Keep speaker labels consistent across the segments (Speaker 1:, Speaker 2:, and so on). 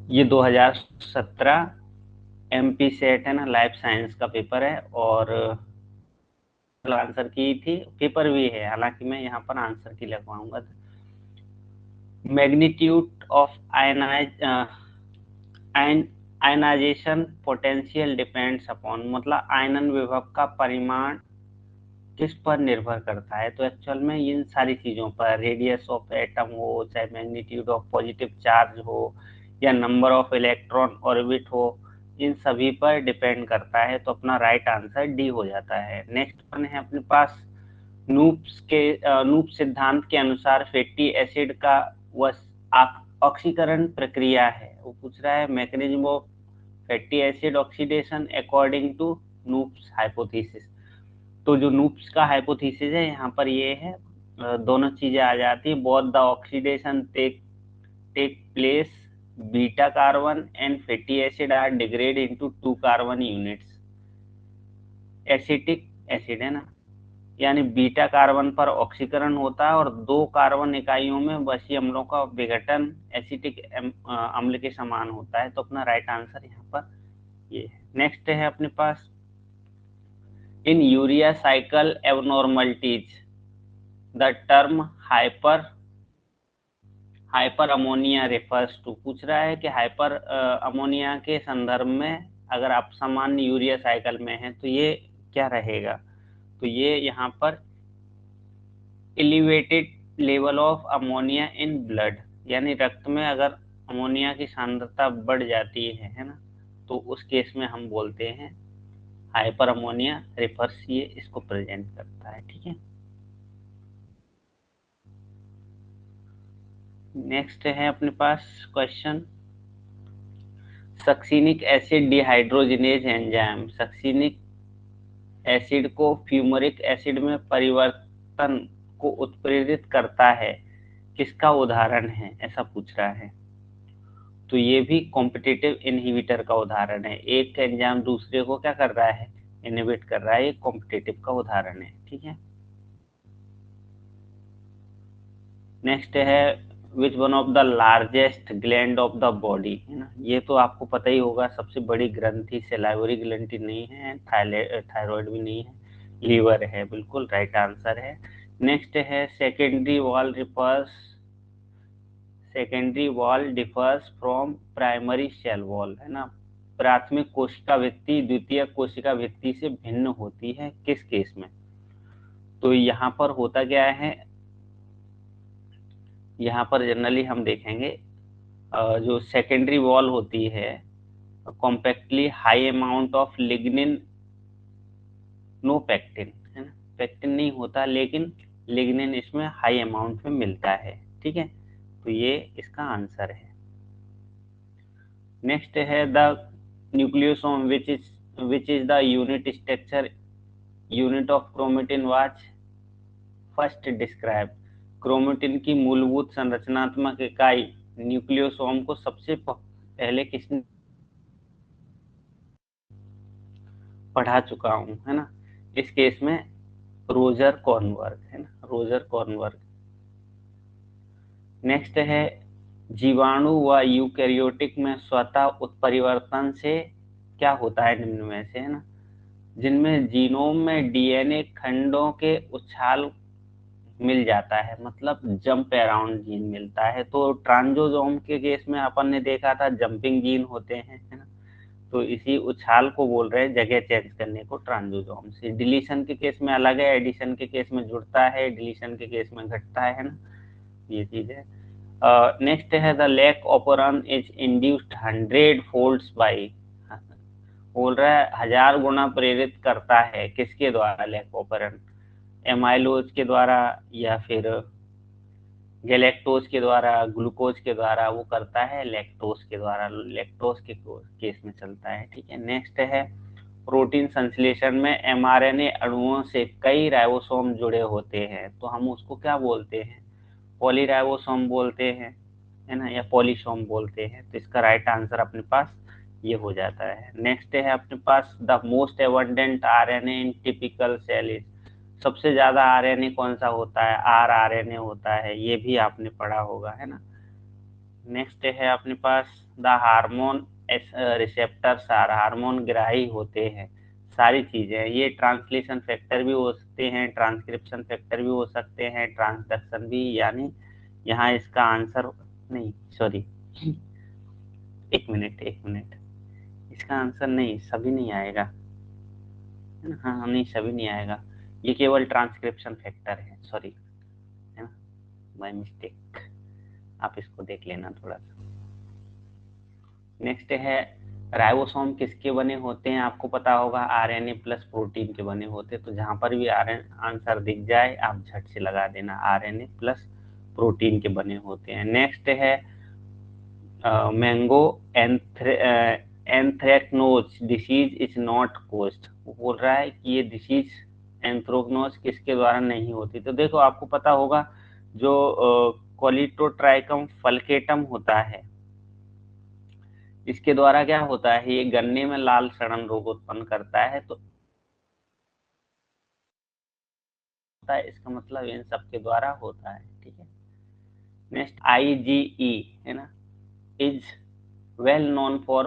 Speaker 1: ये 2017 MP set है ना, लाइफ साइंस का पेपर है, और आंसर की थी, पेपर भी है, हालांकि मैं यहाँ पर आंसर की लगवाऊंगा। Magnitude of ionisation potential depends upon, मतलब आयनन विभव का परिमाण किस पर निर्भर करता है? तो एक्चुअल में इन सारी चीजों पर, रेडियस ऑफ एटम हो, चाहे मैग्नीट्यूड ऑफ पॉजिटिव चार्ज हो, या नंबर ऑफ इलेक्ट्रॉन ऑर्बिट हो, इन सभी पर डिपेंड करता है। तो अपना राइट आंसर डी हो जाता है। नेक्स्ट वन है अपने पास, नूप सिद्धांत के अनुसार फैटी एसिड का ऑक्सीकरण प्रक्रिया है, वो पूछ रहा है mechanism of fatty acid oxidation according to Knoop's hypothesis. तो जो नूप्स का हाइपोथेसिस है यहाँ पर ये है, दोनों चीजें आ जाती है। Both the oxidation take place, beta carbon and fatty acid are degrade into 2 carbon units. Acetic acid है ना, यानी बीटा कार्बन पर ऑक्सीकरण होता है और 2 कार्बन इकाइयों में वसी अम्लों का विघटन एसिटिक अम्ल के समान होता है। तो अपना राइट आंसर यहाँ पर ये है। नेक्स्ट है अपने पास, in urea cycle abnormalities the term hyper hyper ammonia refers to. पूछ रहा है कि हाइपर अमोनिया के संदर्भ में अगर आप सामान्य यूरिया साइकिल में हैं तो ये क्या रहेगा? तो ये यहाँ पर elevated level of ammonia in blood, यानी रक्त में अगर अमोनिया की सांद्रता बढ़ जाती है ना, तो उस केस में हम बोलते हैं हाइपर अमोनिया रेफर्स, ये इसको प्रेजेंट करता है। ठीक है, नेक्स्ट है अपने पास question, succinic acid dehydrogenase enzyme succinic acid को फ्यूमरिक एसिड में परिवर्तन को उत्प्रेरित करता है, किसका उदाहरण है? ऐसा पूछ रहा है। तो ये भी कॉम्पिटिटिव इनहिबिटर का उदाहरण है। एक एंजाइम दूसरे को क्या कर रहा है? इनहिबिट कर रहा है, ये कॉम्पिटिटिव का उदाहरण है। ठीक है, नेक्स्ट है, which one of the largest gland of the body, है ना, ये तो आपको पता ही होगा, सबसे बड़ी ग्रंथि सलाइवरी ग्लैंड नहीं है, थायराइड भी नहीं है, लीवर है, बिल्कुल राइट आंसर है। नेक्स्ट है, secondary wall differs from primary cell wall, है ना, प्राथमिक कोशिका भित्ति द्वितीय कोशिका भित्ति से भिन्न होती है किस केस में? तो यहाँ पर होता क्या है, यहाँ पर जनरली हम देखेंगे जो सेकेंडरी वॉल होती है, compactly high amount of lignin, no pectin, है ना, पैक्टिन नहीं होता लेकिन लिग्निन इसमें हाई अमाउंट में मिलता है। ठीक है, तो ये इसका आंसर है। नेक्स्ट है, the nucleosome which is the unit structure unit of chromatin was first describe. Chromatin की मूलभूत संरचनात्मक इकाई न्यूक्लियोसोम को सबसे पहले किसने पढ़ा चुका हूँ, है ना, इस केस में रोजर कॉर्नवर्ग, है ना, रोजर कॉर्नवर्ग। नेक्स्ट है, जीवाणु व यूकैरियोटिक में स्वतः उत्परिवर्तन से क्या होता है निम्न में से, है ना, जिनमें जीनोम में डीएनए खंडों के उछाल मिल जाता है, मतलब जंप अराउंड जीन मिलता है। तो ट्रांसोसोम के केस में अपन ने देखा था जंपिंग जीन होते हैं, है ना, तो इसी उछाल को बोल रहे हैं, जगह चेंज करने को, ट्रांसोसोम से। डिलीशन के केस में अलग है, एडिशन के केस में जुड़ता है, डिलीशन के केस में घटता है ना, ये चीज है। नेक्स्ट है, the lac operon is induced 100 folds by, बोल रहा है 1000 गुना प्रेरित करता है किसके द्वारा लैक ऑपरन? एमाइलोज के द्वारा, या फिर गैलेक्टोज के द्वारा, ग्लूकोज के द्वारा, वो करता है लैक्टोज के द्वारा, लैक्टोज के केस में चलता है। ठीक है, नेक्स्ट है, प्रोटीन संश्लेषण में एमआरएनए अणुओं से कई राइबोसोम जुड़े होते हैं, तो हम उसको क्या बोलते हैं? पॉलीराइबोसोम बोलते हैं, है ना, या पॉलीसोम बोलते हैं। तो इसका राइट आंसर अपने पास ये हो जाता है। नेक्स्ट है अपने पास, the most abundant RNA in typical cell is, सबसे ज्यादा आरएनए कौन सा होता है? आरआरएनए होता है, ये भी आपने पढ़ा होगा, है ना, नेक्स्ट है अपने पास the hormone receptors are, hormone ग्राही होते हैं, सारी चीजें। ये ट्रांसलेशन फैक्टर भी हो सकते हैं, ट्रांसक्रिप्शन फैक्टर भी हो सकते हैं, ट्रांसडक्शन भी, यानी यहाँ इसका आंसर नहीं, सॉरी, एक मिनट, इसका आंसर नहीं, सभी नहीं आएगा, है ना? हाँ नहीं, सभी नहीं आएगा, ये केवल ट्रांसक्रिप्शन फैक्टर है, सॉरी, है ना, बाय मिस्टेक, आप इसको देख लेना थोड़ा सा। नेक्स्ट है राइबोसोम किसके बने होते हैं? आपको पता होगा आरएनए प्लस प्रोटीन के बने होते हैं, तो जहां पर भी आंसर दिख जाए आप झट से लगा देना, आरएनए प्लस प्रोटीन के बने होते हैं। नेक्स्ट है mango anthracnose disease is not caused, वो बोल रहा है कि ये डिसीज एंथ्रोक्नोज किसके द्वारा नहीं होती। तो देखो आपको पता होगा जो कोलिटोट्राइकम फल्केटम होता है, इसके द्वारा क्या होता है, ये गन्ने में लाल सड़न रोग उत्पन्न करता है, तो इसका मतलब इन सबके द्वारा होता है, ठीक है। नेक्स्ट आईजीई है ना, is well known for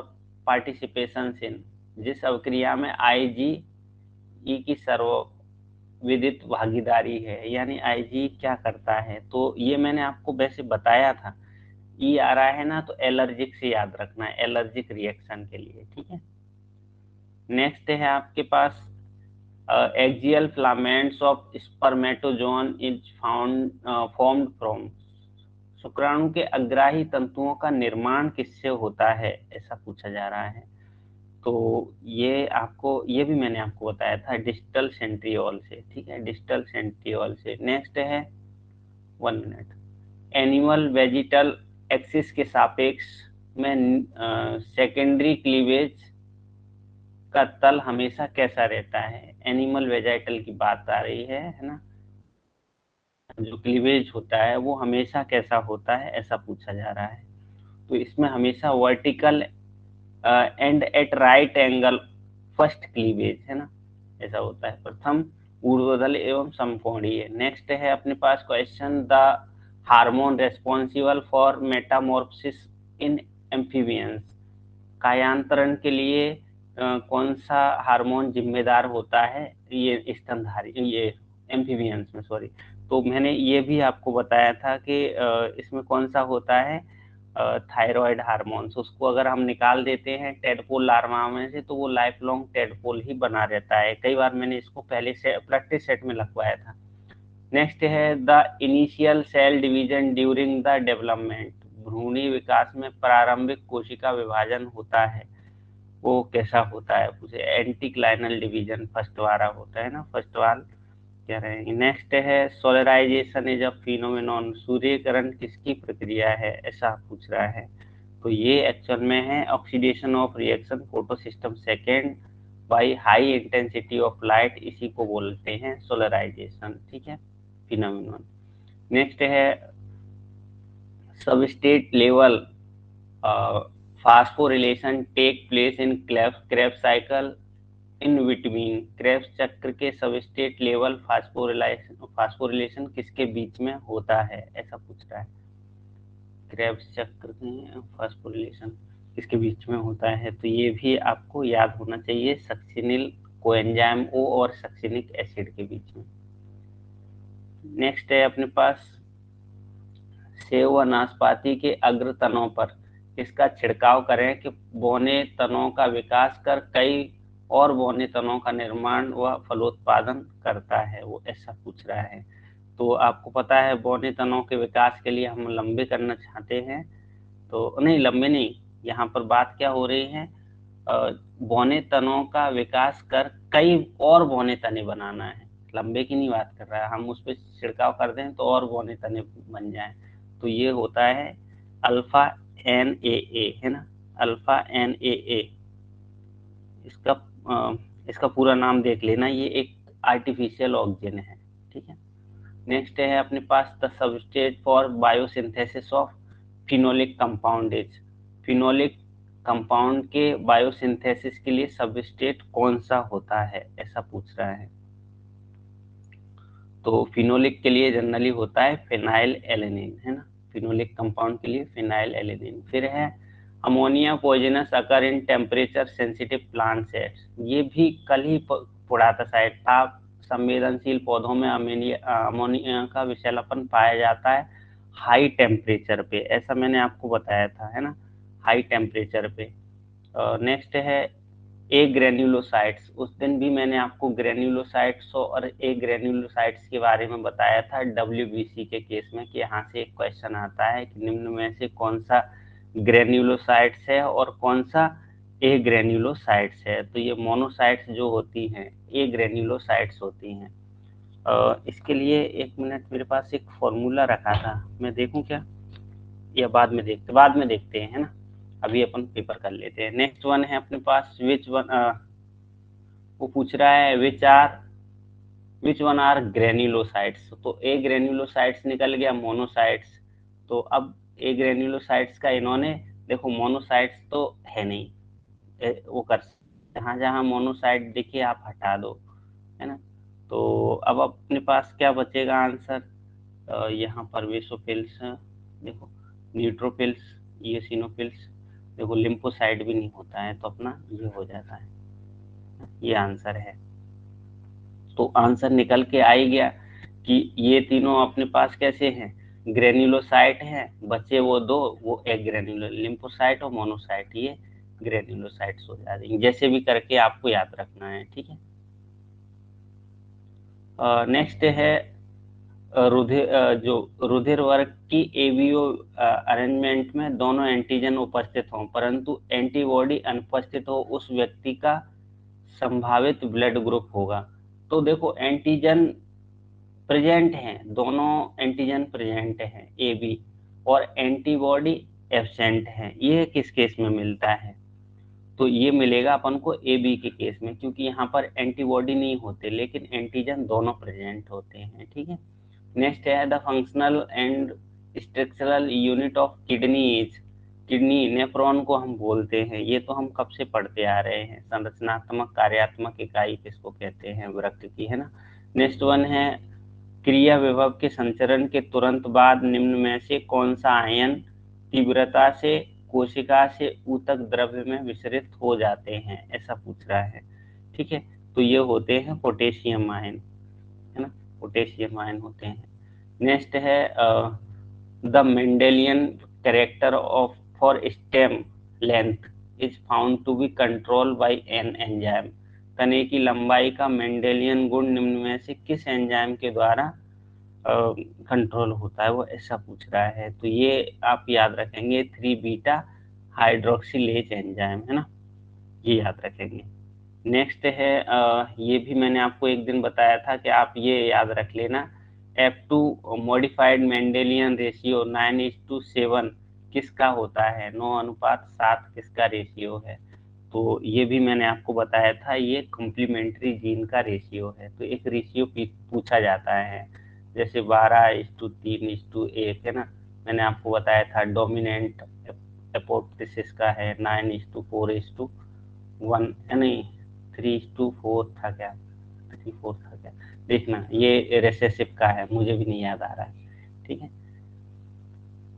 Speaker 1: participation in, जिस अवक्रिया में आईजीई की सर्वविदित भागीदारी है, यानी आईजी क्या करता है, तो ये मैंने आपको वैसे बताया था। ई आ रहा है ना, तो एलर्जिक से याद रखना है, एलर्जिक रिएक्शन के लिए, ठीक है। नेक्स्ट है आपके पास axial filaments of spermatozoon is found formed from, शुक्राणु के अग्राही तंतुओं का निर्माण किससे होता है, ऐसा पूछा जा रहा है। तो ये आपको, ये भी मैंने आपको बताया था, डिस्टल सेंट्रियोल से, ठीक है, डिस्टल सेंट्रियोल से। नेक्स्ट है 1 मिनट, एनिमल वेजिटल एक्सिस के सापेक्ष में सेकेंडरी क्लीवेज का तल हमेशा कैसा रहता है? एनिमल वेजाइटल की बात आ रही है ना, जो क्लीवेज होता है वो हमेशा कैसा होता है, ऐसा पूछा जा रहा है। तो इसमें हमेशा vertical and at right angle first cleavage, है ना, ऐसा होता है, प्रथम ऊर्ध्वतल एवं समकोणीय। नेक्स्ट है अपने पास question, the hormone responsible for metamorphosis in amphibians, कायांतरण के लिए कौन सा हार्मोन जिम्मेदार होता है, ये स्तनधारी, ये एम्फीबियंस में, सॉरी। तो मैंने ये भी आपको बताया था कि इसमें कौन सा होता है, थायराइड हार्मोन्स, उसको अगर हम निकाल देते हैं टेडपोल लार्वा में से, तो वो लाइफ लॉन्ग टेडपोल ही बना रहता है। कई बार मैंने इसको पहले से प्रैक्टिस सेट में लगवाया था। नेक्स्ट है the initial cell division during the development, भ्रूणी विकास में प्रारंभिक कोशिका विभाजन होता है, वो कैसा होता है, उसे एंटीक्लाइनल डिवीजन फर्स्ट वाला होता है ना, फर्स्ट वाल कह रहे हैं। नेक्स्ट है सोलराइजेशन इज अ फिनोमेनॉन, सूर्यकरण किसकी प्रक्रिया है, ऐसा पूछ रहा है। तो ये एक्चुअल में है oxidation of reaction photosystem second by high intensity of light, इसी को बोलते हैं सोलराइजेशन, ठीक है, फिनोमेनॉन। नेक्स्ट है substrate level phosphorylation take place in Krebs cycle in between, Krebs चक्र के सबस्टेट लेवल फास्फोरिलेशन किसके बीच में होता है, ऐसा पूछ रहा है। क्रेब्स चक्र में फास्फोरिलेशन किसके बीच में होता है, तो ये भी आपको याद होना चाहिए, सक्सिनिल कोएंजाइम ओ और सक्सिनिक एसिड के बीच में। नेक्स्ट है अपने पास सेब व नाशपाती के अग्र तनों पर इसका छिड़काव करें कि बौने तनों का विकास कर कई और बौने तनों का निर्माण व फलोत्पादन करता है, वो ऐसा पूछ रहा है। तो आपको पता है बौने तनों के विकास के लिए हम लंबे करना चाहते हैं, तो नहीं, लंबे नहीं, यहाँ पर बात क्या हो रही है, बौने तनों का विकास कर कई और बौने तने बनाना है, लंबे की नहीं बात कर रहा है, हम उस पर छिड़काव कर दें तो और बौने तने बन जाएं, तो ये होता है अल्फा NAA, है ना, अल्फा NAA, इसका इसका पूरा नाम देख लेना, ये एक आर्टिफिशियल ऑक्सीजन है, ठीक है। नेक्स्ट है अपने पास the substrate for biosynthesis of phenolic compound is, phenolic compound के बायोसिंथेसिस के लिए सबस्ट्रेट कौन सा होता है, ऐसा पूछ रहा है। तो फिनोलिक के लिए जनरली होता है फिनाइल एलेनिन, है ना, फिनोलिक कंपाउंड के लिए फिनाइल एलिनिन। फिर है ammonia poisonous occur in temperature sensitive plant sets, ये भी कल ही पढ़ा था शायद था। संवेदनशील पौधों में अमोनिया का विषैलापन पाया जाता है हाई टेम्परेचर पे, ऐसा मैंने आपको बताया था, है ना, हाई टेम्परेचर पे। नेक्स्ट है ए ग्रेन्युलोसाइट्स, उस दिन भी मैंने आपको ग्रेन्युलोसाइट्स और ए ग्रेन्युलोसाइट्स के बारे में बताया था डब्ल्यूबीसी के केस में कि यहाँ से एक क्वेश्चन आता है कि निम्न में से कौन सा ग्रेन्युलोसाइट्स है और कौन सा ए ग्रेन्युलोसाइट्स है। तो ये मोनोसाइट्स जो होती हैं ए ग्रेन्युलोसाइट्स होती हैं। इसके लिए एक मिनट, मेरे पास एक फॉर्मूला रखा था, मैं देखूं क्या, या बाद में देखते हैं, है ना, अभी अपन पेपर कर लेते हैं। नेक्स्ट वन है अपने पास विच वन, वो पूछ रहा है विच वन आर ग्रेन्युलोसाइट्स। तो ए ग्रेन्युलोसाइट्स निकल गया मोनोसाइट्स। तो अब ए ग्रेन्युलोसाइट्स का इन्होंने देखो, मोनोसाइट्स तो है नहीं, वो कर जहाँ जहाँ मोनोसाइट देखिए आप हटा दो, है ना। तो अब अपने पास क्या बचेगा आंसर, यहाँ पर बेसोफिल्स, देखो न्यूट्रोफिल्स, इयोसिनोफिल्स, देखो लिम्फोसाइट भी नहीं होता है, तो अपना ये हो जाता है, ये आंसर है। तो आंसर निकल के आ ही गया कि ये तीनों अपने पास कैसे हैं, ग्रेन्युलोसाइट हैं, बचे वो दो, वो एक ग्रेन्युलो लिम्फोसाइट और मोनोसाइट, ये ग्रेन्युलोसाइट्स हो जाएंगे। जैसे भी करके आपको याद रखना है, ठीक है। नेक्स्ट है जो रुधिर वर्ग की एबीओ अरेंजमेंट में दोनों एंटीजन उपस्थित हों परंतु एंटीबॉडी अनुपस्थित हो, उस व्यक्ति का संभावित ब्लड ग्रुप होगा। तो देखो एंटीजन प्रेजेंट हैं, दोनों एंटीजन प्रेजेंट हैं ए बी, और एंटीबॉडी एब्सेंट है, ये किस केस में मिलता है, तो ये मिलेगा अपन को ए बी के केस में, क्योंकि यहाँ पर एंटीबॉडी नहीं होते लेकिन एंटीजन दोनों प्रेजेंट होते हैं, ठीक है। नेक्स्ट है the functional and structural unit of kidney is, kidney nephron को हम बोलते हैं, ये तो हम कब से पढ़ते आ रहे हैं, संरचनात्मक कार्यात्मक इकाई किसको कहते हैं, वृक्क की, है ना। नेक्स्ट वन है क्रिया विभव के संचरण के तुरंत बाद निम्न में से कौन सा आयन तीव्रता से कोशिका से ऊतक द्रव्य में विसरित हो जाते हैं, ऐसा पूछ रहा है, ठीक है। तो ये होते हैं पोटेशियम आयन, है ना, पोटेशियम आयन होते हैं। नेक्स्ट है the Mendelian character of for stem length is found to be control by an enzyme, तने की लंबाई का मेंडेलियन गुण निम्न में से किस एंजाइम के द्वारा कंट्रोल होता है, वो ऐसा पूछ रहा है। तो ये आप याद रखेंगे 3 बीटा हाइड्रोक्सिलेज एंजाइम, है ना, ये याद रखेंगे। नेक्स्ट है ये भी मैंने आपको एक दिन बताया था कि आप ये याद रख लेना, F2 मॉडिफाइड मेंडेलियन रेशियो 9:7 किसका होता है, 9:7 किसका रेशियो है, तो ये भी मैंने आपको बताया था, ये कॉम्प्लीमेंट्री जीन का रेशियो है। तो एक रेशियो पूछा जाता है, जैसे 12:3:1, है ना, मैंने आपको बताया था डोमिनेंट एपोप्टोसिस का है 9:4:1, है नहीं 3:4 था क्या, 3:4 था क्या, देखना, ये रेसेसिव का है, मुझे भी नहीं याद आ रहा है, ठीक है।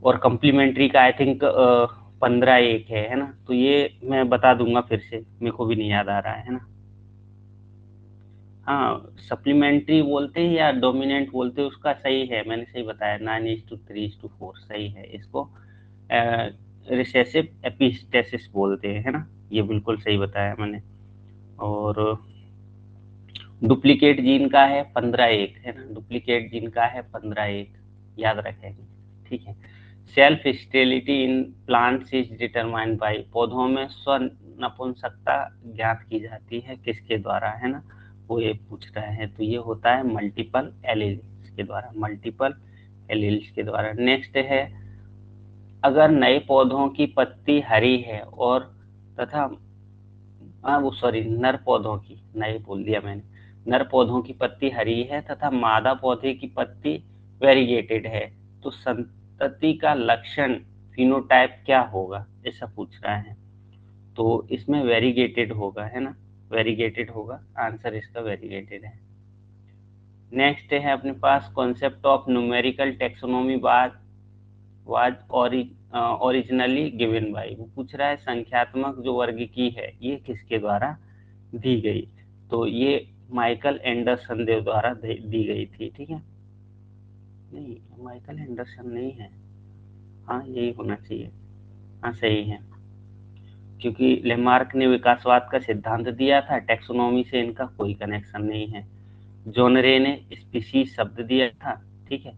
Speaker 1: और कम्प्लीमेंट्री का आई थिंक 15:1 है ना, तो ये मैं बता दूंगा फिर से, मेरे को भी नहीं याद आ रहा है ना। हाँ, सप्लीमेंट्री बोलते हैं या डोमिनेंट बोलते हैं, उसका सही है, मैंने सही बताया 9:3:4 सही है, इसको रिसेसिव एपिस्टेसिस बोलते हैं, है ना, ये बिल्कुल सही बताया मैंने। और डुप्लीकेट जीन का है 15:1, है ना, डुप्लीकेट जीन का है 15:1, याद रखेंगे, ठीक है। Self sterility in plants is determined by, पौधों में स्व नपुंसकता ज्ञात की जाती है किसके द्वारा, है ना, वो ये पूछ रहा है। तो ये होता है मल्टीपल एलील्स के द्वारा, मल्टीपल एलील्स के द्वारा। नेक्स्ट है अगर नए पौधों की पत्ती हरी है और तथा वो सॉरी नर पौधों की, नए बोल दिया मैंने, नर पौधों की पत्ती हरी है तथा मादा पौधे की पत्ती वेरीगेटेड है, तो संतति का लक्षण फिनोटाइप क्या होगा, ऐसा पूछ रहा है। तो इसमें वेरीगेटेड होगा, है ना, वेरीगेटेड होगा, आंसर इसका वेरीगेटेड है। नेक्स्ट है अपने पास concept of numerical taxonomy by was originally given by, वो पूछ रहा है संख्यात्मक जो वर्ग की है ये किसके द्वारा दी गई। तो ये माइकल एंडरसन देव द्वारा दी गई थी। ठीक है, नहीं माइकल एंडरसन नहीं है, हाँ यही होना चाहिए, हाँ सही है, क्योंकि लेमार्क ने विकासवाद का सिद्धांत दिया था, टैक्सोनॉमी से इनका कोई कनेक्शन नहीं है। जॉन रे ने स्पीशीज शब्द दिया था। ठीक है,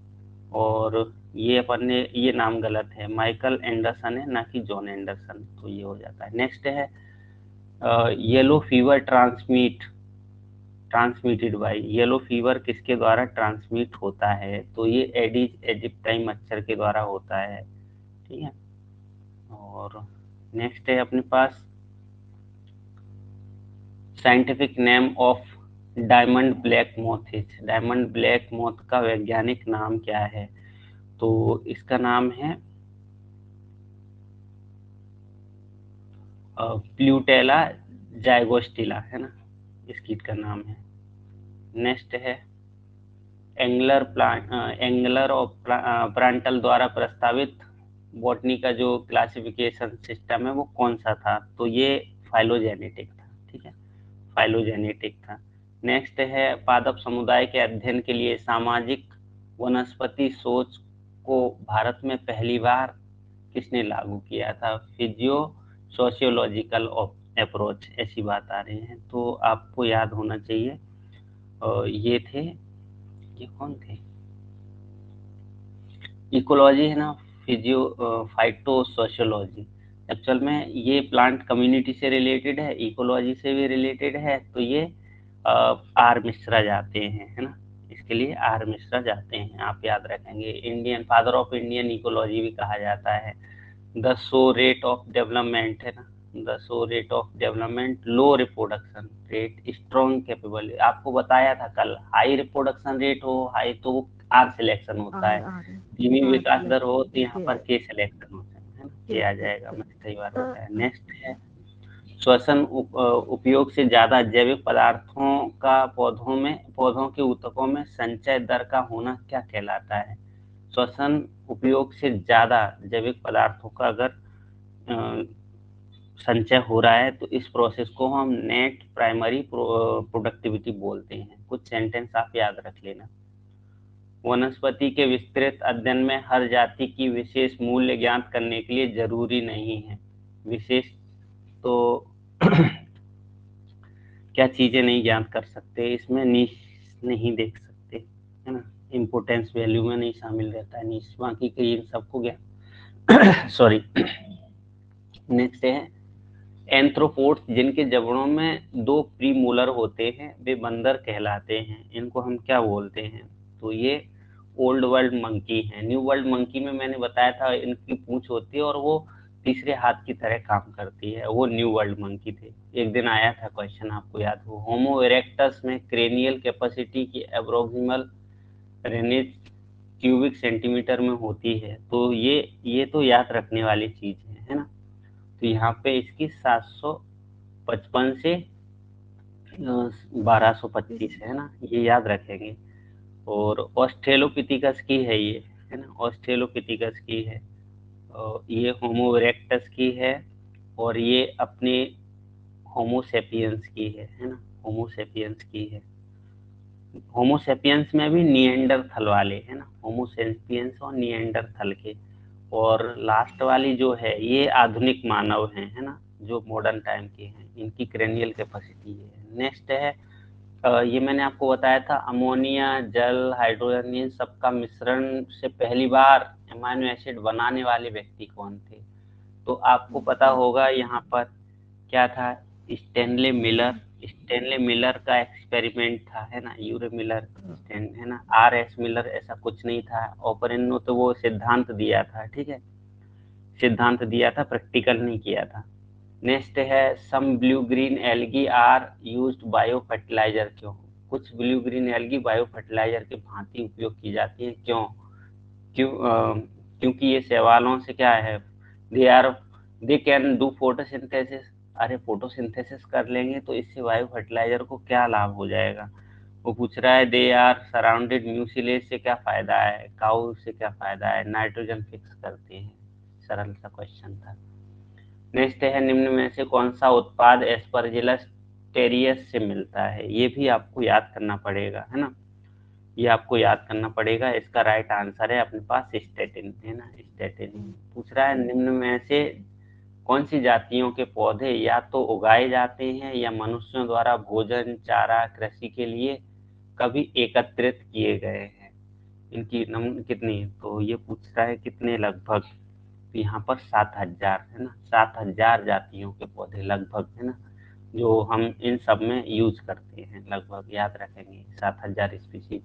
Speaker 1: और ये अपन ने ये नाम गलत है, माइकल एंडरसन है ना कि जॉन एंडरसन, तो ये हो जाता है। नेक्स्ट है yellow fever transmitted by, yellow fever किसके द्वारा ट्रांसमिट होता है, तो ये एडिस एजिप्टाई मच्छर के द्वारा होता है। ठीक है, और नेक्स्ट है अपने पास scientific name of diamond black moth is, diamond black moth का वैज्ञानिक नाम क्या है, तो इसका नाम है प्लूटेला जाइगोस्टिला, है ना, इस कीट का नाम है। नेक्स्ट है एंगलर और प्रांटल द्वारा प्रस्तावित बॉटनी का जो क्लासिफिकेशन सिस्टम है वो कौन सा था, तो ये फाइलोजेनेटिक था। ठीक है, फाइलोजेनेटिक था। नेक्स्ट है पादप समुदाय के अध्ययन के लिए सामाजिक वनस्पति सोच को भारत में पहली बार किसने लागू किया था, फिजियो सोशियोलॉजिकल अप्रोच, ऐसी बात आ रही है, तो आपको याद होना चाहिए। ये थे, ये कौन थे, इकोलॉजी है ना, फिजियो फाइटो सोशियोलॉजी। एक्चुअल में ये प्लांट कम्युनिटी से रिलेटेड है, इकोलॉजी से भी रिलेटेड है, तो ये आर मिश्रा जाते हैं, है ना, इसके लिए आर मिश्रा जाते हैं, आप याद रखेंगे। Indian father of Indian ecology भी कहा जाता है। The so rate of development, है ना, the so rate of development, low reproduction rate, strong capable, आपको बताया था कल, हाई रिप्रोडक्शन रेट हो हाई तो वो आर सिलेक्शन होता है, धीमी विकास दर हो तो यहाँ पर के सिलेक्शन होता है ना, ये आ जाएगा, मैं कई बार होता है। नेक्स्ट है श्वसन उपयोग से ज्यादा जैविक पदार्थों का पौधों के ऊतकों में संचय दर का होना क्या कहलाता है, श्वसन उपयोग से ज्यादा जैविक पदार्थों का अगर संचय हो रहा है तो इस प्रोसेस को हम नेट प्राइमरी प्रोडक्टिविटी बोलते हैं। कुछ सेंटेंस आप याद रख लेना। वनस्पति के विस्तृत अध्ययन में हर जाति की विशेष मूल्य ज्ञात करने के लिए जरूरी नहीं है, विशेष तो क्या चीजें नहीं ज्ञात कर सकते, इसमें नीश नहीं देख सकते, है ना, इम्पोर्टेंस वैल्यू में नहीं शामिल रहता है नीश, बाकी के इन सबको ज्ञान सॉरी। नेक्स्ट है एंथ्रोपोड्स जिनके जबड़ों में 2 प्रीमोलर होते हैं वे बंदर कहलाते हैं, इनको हम क्या बोलते हैं, तो ये ओल्ड वर्ल्ड मंकी हैं। न्यू वर्ल्ड मंकी में मैंने बताया था इनकी पूंछ होती है और वो तीसरे हाथ की तरह काम करती है, वो न्यू वर्ल्ड मंकी थे। एक दिन आया था क्वेश्चन, आपको याद हो, होमो इरेक्टस में क्रेनियल कैपेसिटी की एब्रोक्सिमल रेंज क्यूबिक सेंटीमीटर में होती है, तो ये तो याद रखने वाली चीज है ना, तो यहाँ पे इसकी 755 से 1225 है ना, ये याद रखेंगे। और ऑस्ट्रेलोपिथिकस की है ये, है ना, ऑस्ट्रेलोपिथिकस की है, और ये होमो इरेक्टस की है, और ये अपने होमोसेपियंस की है ना, होमोसेपियंस की है। होमोसेपियंस में भी निएंडरथल वाले, है ना, होमोसेपियंस और निएंडरथल के, और लास्ट वाली जो है ये आधुनिक मानव हैं, है ना, जो मॉडर्न टाइम के हैं, इनकी क्रेनियल कैपेसिटी है। नेक्स्ट है ये मैंने आपको बताया था अमोनिया, जल, हाइड्रोजन, इन सबका मिश्रण से पहली बार अमीनो एसिड बनाने वाले व्यक्ति कौन थे, तो आपको पता होगा यहाँ पर क्या था, स्टेनले मिलर, स्टेनले मिलर का एक्सपेरिमेंट था, है ना, यूरे मिलर, है ना, आर एस मिलर ऐसा कुछ नहीं था, ऑपरेनो तो वो सिद्धांत दिया था, ठीक है, सिद्धांत दिया था, प्रैक्टिकल नहीं किया था। नेक्स्ट है some blue green algae are used biofertiliser, क्यों, कुछ blue green algae biofertiliser के भांति उपयोग की जाती है, क्यों, क्यों क्योंकि ये शैवालों से क्या है, दे कैन डू फोटोसिंथेसिस, अरे फोटोसिंथेसिस कर लेंगे तो इससे बायो फर्टिलाइजर को क्या लाभ हो जाएगा, वो पूछ रहा है दे आर सराउंडेड म्यूसिलेज से क्या फायदा है, काऊ से क्या फायदा है, नाइट्रोजन फिक्स करते हैं। सरल सा क्वेश्चन था। नेक्स्ट है निम्न में से कौन सा उत्पाद एस्परजिलस टेरियस से मिलता है। ये भी आपको याद करना पड़ेगा, है ना, ये आपको याद करना पड़ेगा। इसका राइट आंसर है अपने पास स्टेटिन, है ना, स्टेटिन। पूछ रहा है निम्न में से कौन सी जातियों के पौधे या तो उगाए जाते हैं या मनुष्यों द्वारा भोजन, चारा, कृषि के लिए कभी एकत्रित किए गए हैं। इनकी नमूने कितनी, तो ये पूछ रहा है कितने लगभग, तो यहाँ पर 7,000, है ना, 7,000 जातियों के पौधे लगभग, है ना, जो हम इन सब में यूज करते हैं, लगभग याद रखेंगे 7,000 स्पीशीज।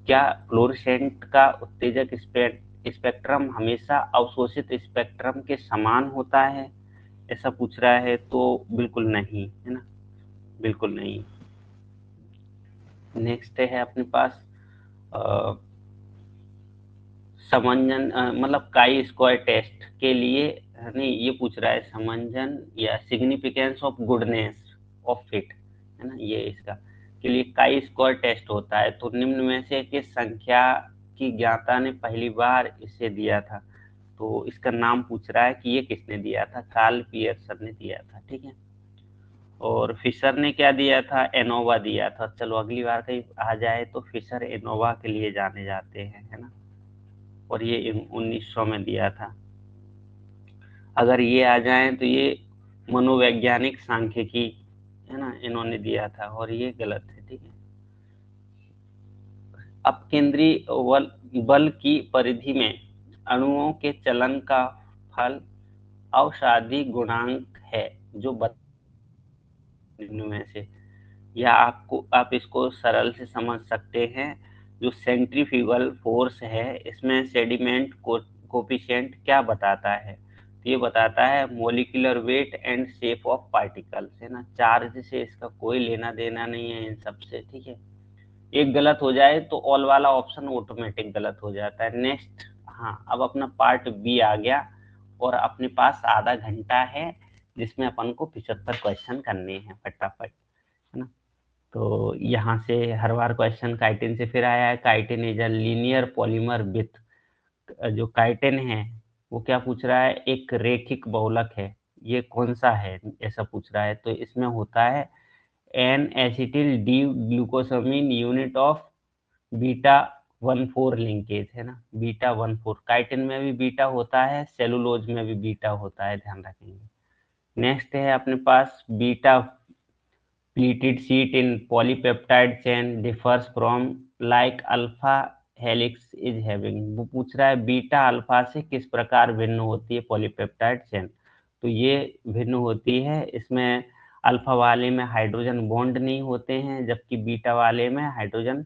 Speaker 1: क्या फ्लोरेसेंट का उत्तेजक स्पेक्ट्रम हमेशा अवशोषित स्पेक्ट्रम के समान होता है, ऐसा पूछ रहा है, तो बिल्कुल नहीं, है ना, बिल्कुल नहीं। नेक्स्ट है अपने पास समंजन, मतलब काई स्क्वायर टेस्ट के लिए, नहीं ये पूछ रहा है समंजन या significance of goodness of fit, है ना, ये इसका के लिए काई स्क्वायर टेस्ट होता है। तो निम्न में से किस संख्या की ज्ञाता ने पहली बार इसे दिया था, तो इसका नाम पूछ रहा है कि ये किसने दिया था, कार्ल पियर्सन ने दिया था, ठीक है। और फिशर ने क्या दिया था, एनोवा दिया था। चलो अगली बार कहीं आ जाए तो फिशर एनोवा के लिए जाने जाते हैं, है ना, और ये 1900 में दिया था। अगर ये आ जाए तो ये मनोवैज्ञानिक सांख्यिकी, है ना, इन्होंने दिया था, और ये गलत है, ठीक है। अपकेंद्री बल की परिधि में अणुओं के चलन का फल अवसादी गुणांक है, जो में से, या आप इसको सरल से समझ सकते हैं, जो सेंट्रीफ्यूगल फोर्स है इसमें सेडिमेंट कोफिशिएंट क्या बताता है, तो ये बताता है molecular weight and shape of particles, है ना, चार्ज से इसका कोई लेना देना नहीं है इन सब से, ठीक है। एक गलत हो जाए तो ऑल वाला ऑप्शन ऑटोमेटिक गलत हो जाता है। नेक्स्ट, हाँ अब अपना पार्ट बी आ गया, और अपने पास आधा घंटा है जिसमें अपन को 75 क्वेश्चन करने हैं फटाफट, है ना। तो यहाँ से हर बार क्वेश्चन काइटिन से फिर आया है। Chitin is a linear polymer with, जो काइटिन है वो क्या पूछ रहा है, एक रेखिक बहुलक है, ये कौन सा है ऐसा पूछ रहा है। तो इसमें होता है N acetyl D glucosamine unit of beta 1,4 linkage, है ना, बीटा 1,4। काइटिन में भी बीटा होता है, सेलुलोज में भी बीटा होता है, ध्यान रखेंगे। नेक्स्ट है अपने पास beta pleated sheet in polypeptide chain differs from like alpha helix is having, वो पूछ रहा है बीटा अल्फा से किस प्रकार भिन्न होती है पॉलीपेप्टाइड चेन। तो ये भिन्न होती है, इसमें अल्फा वाले में हाइड्रोजन बॉन्ड नहीं होते हैं, जबकि बीटा वाले में हाइड्रोजन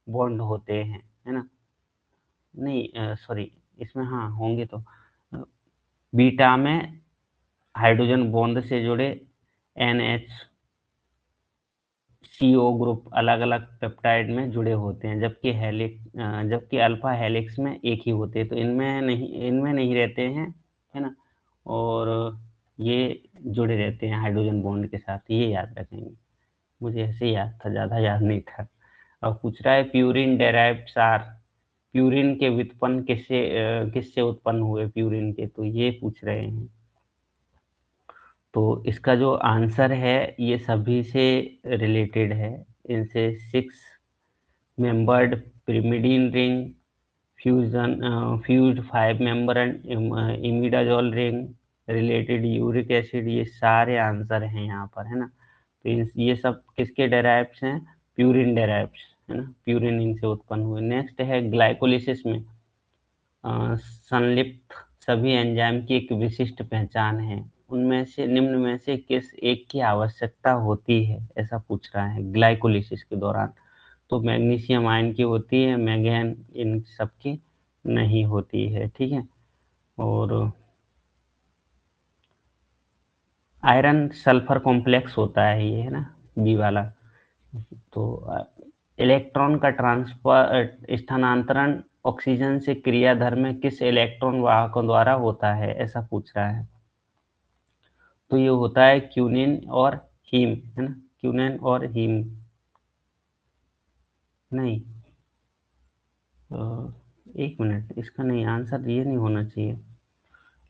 Speaker 1: बॉन्ड होते हैं, है ना, नहीं सॉरी, इसमें हाँ होंगे, तो बीटा में हाइड्रोजन बॉन्ड से जुड़े NH CO ग्रुप अलग अलग पेप्टाइड में जुड़े होते हैं, जबकि अल्फा हेलिक्स में एक ही होते हैं, तो इनमें नहीं रहते हैं, है ना, और ये जुड़े रहते हैं हाइड्रोजन बॉन्ड के साथ, ये याद रखेंगे। मुझे ऐसे याद था, ज़्यादा याद नहीं था। अब पूछ रहा है प्यूरिन डेराइव्ड सार, प्यूरिन के व्युत्पन्न किससे उत्पन्न हुए प्यूरिन के, तो ये पूछ रहे हैं। तो इसका जो आंसर है ये सभी से रिलेटेड है, इनसे 6 membered pyrimidine ring, fused 5 member imidazole ring, related uric acid, ये सारे आंसर हैं यहाँ पर, है ना। तो ये सब किसके डेराइव्स हैं, प्यूरिन डेराइव्स, है ना, प्यूरिन इनसे उत्पन्न हुए। नेक्स्ट है ग्लाइकोलिसिस में संलिप्त सभी एंजाइम की एक विशिष्ट पहचान है, उनमें से निम्न में से किस एक की आवश्यकता होती है, ऐसा पूछ रहा है ग्लाइकोलिसिस के दौरान। तो मैग्नीशियम आयन की होती है, मैंगन इन सब की नहीं होती है, ठीक है। और आयरन सल्फर कॉम्प्लेक्स होता है ये, है ना, बी वाला। तो इलेक्ट्रॉन का ट्रांसफर स्थानांतरण ऑक्सीजन से क्रियाधर में किस इलेक्ट्रॉन वाहकों द्वारा होता है, ऐसा पूछ रहा है। तो ये होता है क्यूनिन और हीम, है ना, क्यूनिन और हीम। नहीं, एक मिनट, इसका नहीं, आंसर ये नहीं होना चाहिए।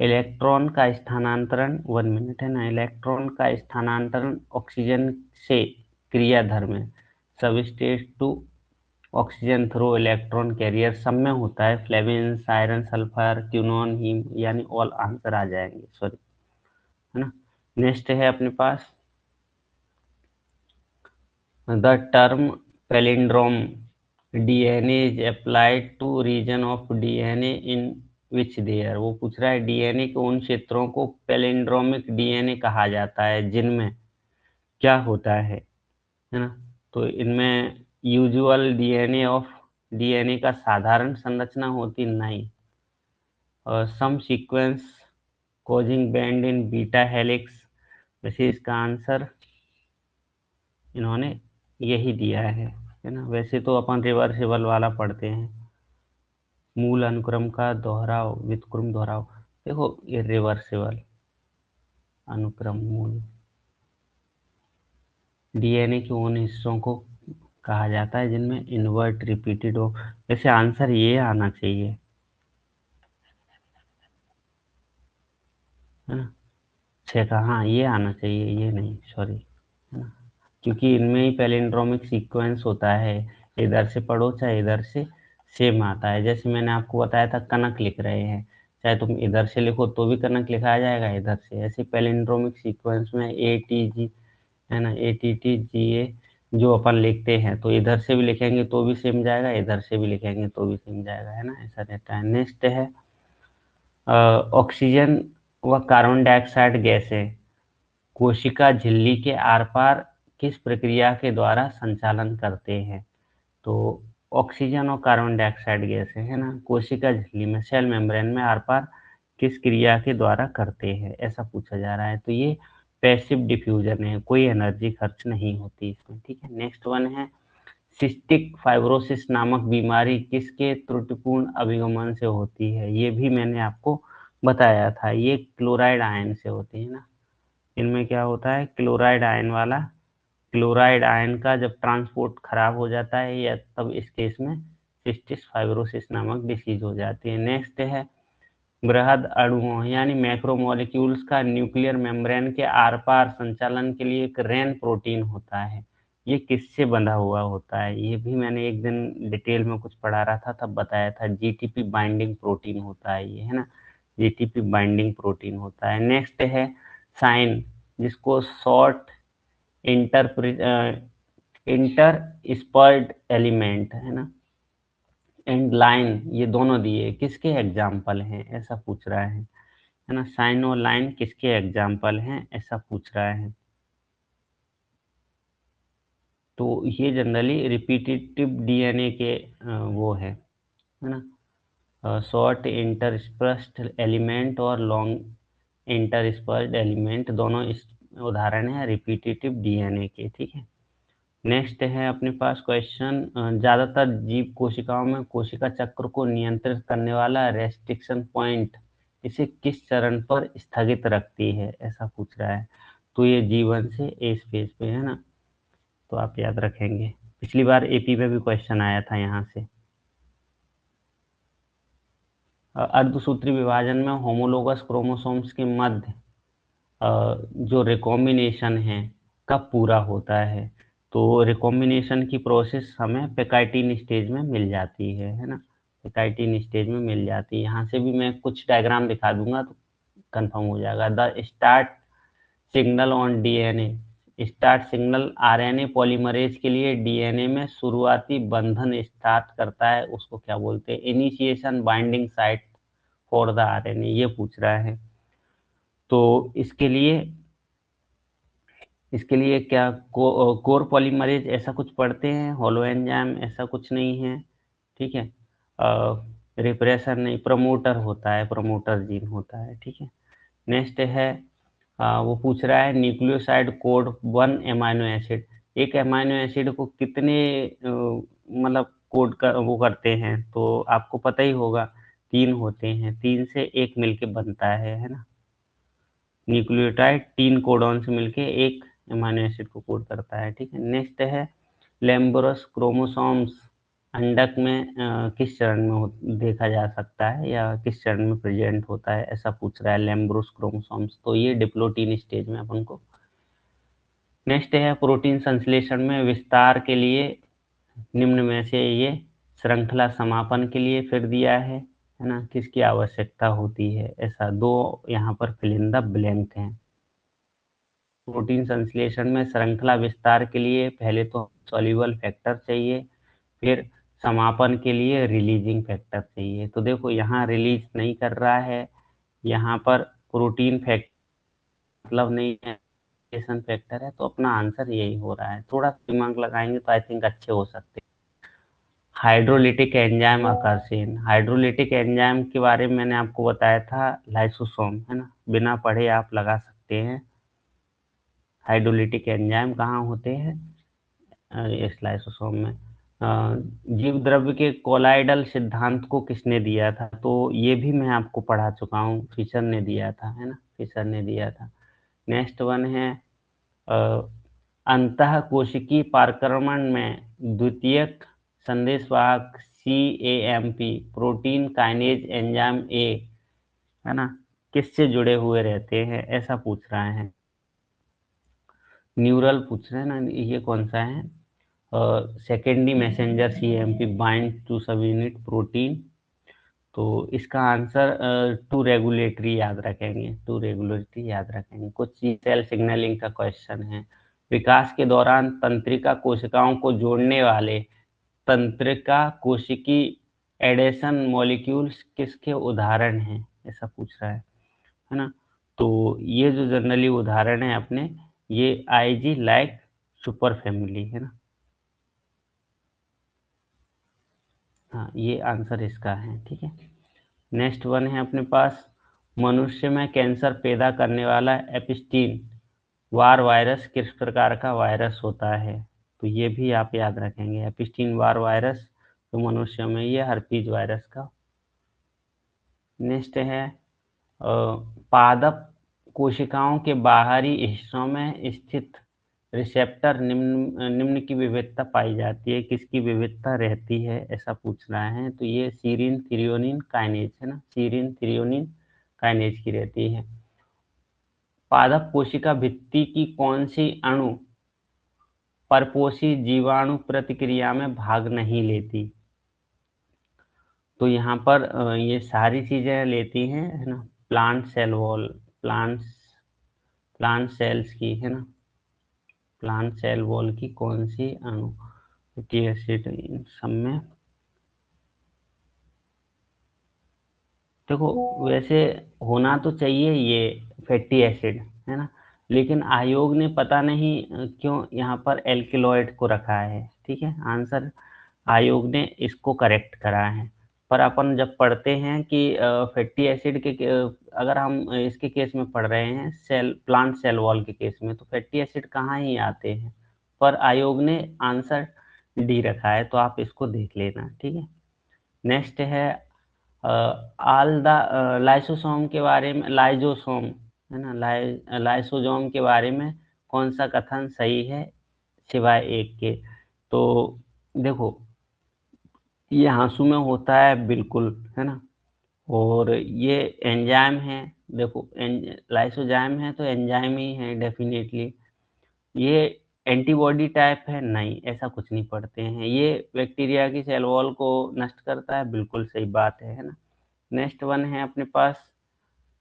Speaker 1: इलेक्ट्रॉन का स्थानांतरण, 1 मिनट है ना, इलेक्ट्रॉन का स्थानांतरण ऑक्सीजन से क्रियाधर में substrate to oxygen through electron carrier सब में होता है। Flavins, iron, sulphur, quinone, haem, यानी ऑल आंसर आ जाएंगे, सॉरी, है ना। नेक्स्ट है अपने पास the term palindrome DNA is applied to region of DNA in which there. वो पूछ रहा है डीएनए के उन क्षेत्रों को पैलिंड्रोमिक डीएनए कहा जाता है जिनमें क्या होता है ना। तो इनमें यूजुअल डीएनए ऑफ डीएनए का साधारण संरचना होती नहीं, और सम सीक्वेंस कोजिंग बैंड इन बीटा हेलिक्स। वैसे इसका आंसर इन्होंने यही दिया है ना। वैसे तो अपन रिवर्सिबल वाला पढ़ते हैं, मूल अनुक्रम का दोहराव, व्युत्क्रम दोहराव। देखो ये रिवर्सिबल अनुक्रम मूल डीएनए के उन हिस्सों को कहा जाता है जिनमें इन्वर्ट रिपीटेड हो। वैसे आंसर ये आना चाहिए, है ना। छः का, हाँ ये आना चाहिए, ये नहीं, सॉरी, है ना। क्योंकि इनमें ही पैलिंड्रोमिक सीक्वेंस होता है, इधर से पढ़ो चाहे इधर से, सेम आता है। जैसे मैंने आपको बताया था कनक लिख रहे हैं, चाहे तुम इधर से लिखो तो भी कनक लिखा जाएगा, इधर से। ऐसे पैलिंड्रोमिक सीक्वेंस में ATG, है ना, ATTGA जो अपन लिखते हैं, तो इधर से भी लिखेंगे तो भी सेम जाएगा, इधर से भी लिखेंगे तो भी सेम जाएगा, है ना, ऐसा रहता है। नेक्स्ट है ऑक्सीजन व कार्बन डाइऑक्साइड गैसें कोशिका झिल्ली के आर पार किस प्रक्रिया के द्वारा संचालन करते हैं। तो ऑक्सीजन और कार्बन डाइऑक्साइड गैस है ना, कोशिका झिल्ली में, सेल मेम्ब्रेन में आर पार किस क्रिया के द्वारा करते हैं, ऐसा पूछा जा रहा है। तो ये पैसिव डिफ्यूजन है, कोई एनर्जी खर्च नहीं होती इसमें, ठीक है। नेक्स्ट वन है सिस्टिक फाइब्रोसिस नामक बीमारी किसके त्रुटिपूर्ण अभिगमन से होती है। ये भी मैंने आपको बताया था, ये क्लोराइड आयन से होती है ना। इनमें क्या होता है, क्लोराइड आयन वाला, क्लोराइड आयन का जब ट्रांसपोर्ट खराब हो जाता है, या तब इस केस में सिस्टिस फाइब्रोसिस नामक डिसीज हो जाती है। नेक्स्ट है बृहद अणुओं यानी मैक्रोमोलिक्यूल्स का न्यूक्लियर मेम्ब्रेन के आर पार संचालन के लिए एक रेन प्रोटीन होता है, ये किससे बंधा हुआ होता है। ये भी मैंने एक दिन डिटेल में कुछ पढ़ा रहा था, तब बताया था, जीटीपी बाइंडिंग प्रोटीन होता है ये, है ना, जीटीपी बाइंडिंग प्रोटीन होता है। नेक्स्ट है साइन, जिसको शॉर्ट इंटर स्पर्ड एलिमेंट, है ना, एंड लाइन, ये दोनों दिए किसके एग्जाम्पल हैं, ऐसा पूछ रहा है ना। साइन और लाइन किसके एग्जाम्पल हैं, ऐसा पूछ रहा है। तो ये जनरली रिपीटेटिव डीएनए के वो है ना, शॉर्ट इंटरस्पर्स्ड एलिमेंट और लॉन्ग इंटरस्पर्स्ड एलिमेंट, दोनों इस उदाहरण है रिपीटेटिव डीएनए के, ठीक है। नेक्स्ट है अपने पास क्वेश्चन, ज्यादातर जीव कोशिकाओं में कोशिका चक्र को नियंत्रित करने वाला रेस्ट्रिक्शन पॉइंट इसे किस चरण पर स्थगित रखती है, ऐसा पूछ रहा है। तो ये जीवन से एस फेज पे, है ना, तो आप याद रखेंगे, पिछली बार एपी में भी क्वेश्चन आया था यहाँ से। अर्धसूत्री विभाजन में होमोलोगस क्रोमोसोम्स के मध्य जो रिकॉम्बिनेशन है कब पूरा होता है। तो रिकॉम्बिनेशन की प्रोसेस हमें पेकाइटिन स्टेज में मिल जाती है ना, पेकाइटिन स्टेज में मिल जाती है। यहाँ से भी मैं कुछ डायग्राम दिखा दूंगा तो कंफर्म हो जाएगा। The start signal on DNA, start signal RNA polymerase के लिए डीएनए में शुरुआती बंधन स्टार्ट करता है, उसको क्या बोलते हैं, initiation binding site for the RNA, ये पूछ रहा है। तो इसके लिए क्या कोर पॉलीमरेज ऐसा कुछ पढ़ते हैं, होलो एंजाइम ऐसा कुछ नहीं है, ठीक है। रिप्रेसर नहीं, प्रमोटर होता है, प्रमोटर जीन होता है, ठीक है। नेक्स्ट है वो पूछ रहा है न्यूक्लियोसाइड कोड 1 अमीनो एसिड, एक अमीनो एसिड को कितने मतलब कोड कर वो करते हैं, तो आपको पता ही होगा, 3 होते हैं, 3 से 1 मिलके बनता है ना। न्यूक्लियोटाइड 3 कोडॉन से मिलके एक अमीनो एसिड को कोड करता है, ठीक है। नेक्स्ट है लैम्बरस क्रोमोसोम्स अंडक में किस चरण में देखा जा सकता है या किस चरण में प्रेजेंट होता है, ऐसा पूछ रहा है लैम्ब्रोस क्रोमोसोम्स। तो ये डिप्लोटीन स्टेज में अपन को। नेक्स्ट है प्रोटीन संश्लेषण में विस्तार के लिए निम्न में से ये श्रृंखला समापन के लिए फिर दिया है ना, किसकी आवश्यकता होती है, ऐसा दो यहाँ पर फिल इन द ब्लैंक हैं। प्रोटीन संश्लेषण में श्रृंखला विस्तार के लिए पहले तो सॉल्युबल फैक्टर चाहिए, फिर समापन के लिए रिलीजिंग फैक्टर चाहिए। तो देखो यहाँ रिलीज नहीं कर रहा है, यहाँ पर प्रोटीन फैक्टर मतलब नहीं है, फैक्टर है, तो अपना आंसर यही हो रहा है। थोड़ा दिमाग लगाएंगे तो आई थिंक अच्छे हो सकते हैं। हाइड्रोलिटिक एंजाइम आकर्षण, हाइड्रोलिटिक एंजाइम के बारे में मैंने आपको बताया था, लाइसोसोम है ना, बिना पढ़े आप लगा सकते हैं। हाइड्रोलिटिक एंजाइम कहाँ होते हैं, इस लाइसोसोम में। जीव द्रव्य के कोलाइडल सिद्धांत को किसने दिया था, तो ये भी मैं आपको पढ़ा चुका हूँ, फिशर ने दिया था, है ना, फिशर ने दिया था। नेक्स्ट वन है अंतःकोशिकीय पारक्रमण में द्वितीयक संदेशवाहक CAMP protein kinase enzyme A, है ना, किससे जुड़े हुए रहते हैं, ऐसा पूछ रहा है। न्यूरल पूछ रहे हैं ना, ये कौन सा है, secondary messenger CAMP bind to subunit protein. तो इसका आंसर टू रेगुलेटरी याद रखेंगे, टू रेगुलेटरी याद रखेंगे। कुछ सेल सिग्नलिंग का क्वेश्चन है। विकास के दौरान तंत्रिका कोशिकाओं को जोड़ने वाले तंत्रिका कोशिकी एडेशन मॉलिक्यूल्स किसके उदाहरण हैं, ऐसा पूछ रहा है ना। तो ये जो जनरली उदाहरण है अपने, ये IG लाइक सुपर फैमिली है ना। हाँ, ये आंसर इसका है, ठीक है। नेक्स्ट वन है अपने पास, मनुष्य में कैंसर पैदा करने वाला एपिस्टीन वार वायरस किस प्रकार का वायरस होता है, तो ये भी आप याद रखेंगे। एपिस्टीन वार वायरस तो मनुष्य में ये हर्पीज वायरस का। नेक्स्ट है पादप कोशिकाओं के बाहरी हिस्सों में स्थित रिसेप्टर निम्न की विविधता पाई जाती है, किसकी विविधता रहती है, ऐसा पूछ रहा है। तो ये सीरिन थ्रियोनिन काइनेज है ना, सीरिन थ्रियोनिन काइनेज की रहती है। पादप कोशिका भित्ति की कौन सी अणु परपोषी जीवाणु प्रतिक्रिया में भाग नहीं लेती, तो यहाँ पर ये सारी चीजें लेती हैं, है ना। Plant cell wall, plant cells की, है ना, प्लांट सेल वॉल की कौन सी अणु, फैटी एसिड इन सब में। देखो वैसे होना तो चाहिए ये फैटी एसिड, है ना, लेकिन आयोग ने पता नहीं क्यों यहाँ पर एल्किलॉइड को रखा है, ठीक है। आंसर आयोग ने इसको करेक्ट करा है। पर अपन जब पढ़ते हैं कि फैटी एसिड अगर हम इसके केस में पढ़ रहे हैं, सेल प्लांट सेल वॉल के केस में, तो फैटी एसिड कहाँ ही आते हैं, पर आयोग ने आंसर डी रखा है, तो आप इसको देख लेना, ठीक है। नेक्स्ट है ऑल द लाइसोसोम के बारे में, लाइजोसोम है ना, लाइसोसोम के बारे में कौन सा कथन सही है सिवाय एक के। तो देखो ये हाँसू में होता है बिल्कुल, है ना, और ये एंजाइम है, देखो लाइसोजाइम है तो एंजाइम ही है डेफिनेटली। ये एंटीबॉडी टाइप है, नहीं ऐसा कुछ नहीं पढ़ते हैं। ये बैक्टीरिया की सेल वॉल को नष्ट करता है, बिल्कुल सही बात है ना। नेक्स्ट वन है अपने पास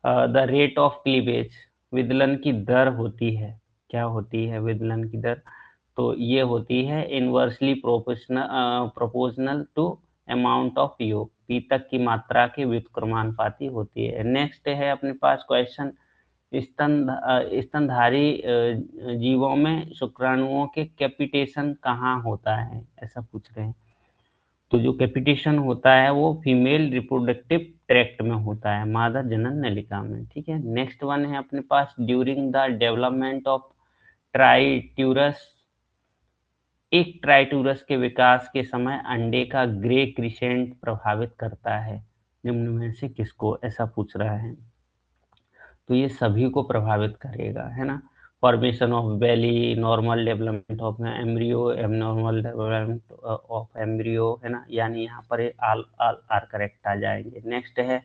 Speaker 1: द रेट ऑफ क्लीवेज, विदलन की दर होती है, क्या होती है विदलन की दर, तो ये होती है inversely proportional to amount of yolk, पीतक की मात्रा के व्युत्क्रमानुपाती होती है। नेक्स्ट है अपने पास क्वेश्चन, स्तनधारी जीवों में शुक्राणुओं के कैपिटेशन कहाँ होता है, ऐसा पूछ रहे हैं। तो जो कैपिटेशन होता है वो फीमेल रिप्रोडक्टिव ट्रैक्ट में होता है, मादा जनन नलिका में, ठीक है। नेक्स्ट वन है अपने पास, ड्यूरिंग द डेवलपमेंट ऑफ ट्राइट्यूरस, एक ट्राइट्यूरस के विकास के समय अंडे का ग्रे क्रिसेंट प्रभावित करता है, निम्न में से किसको, ऐसा पूछ रहा है। तो ये सभी को प्रभावित करेगा, है ना। Formation of belly, normal development of embryo, abnormal development of embryo, है ना, यानी यहाँ पर ऑल ऑल आर करेक्ट आ जाएंगे। नेक्स्ट है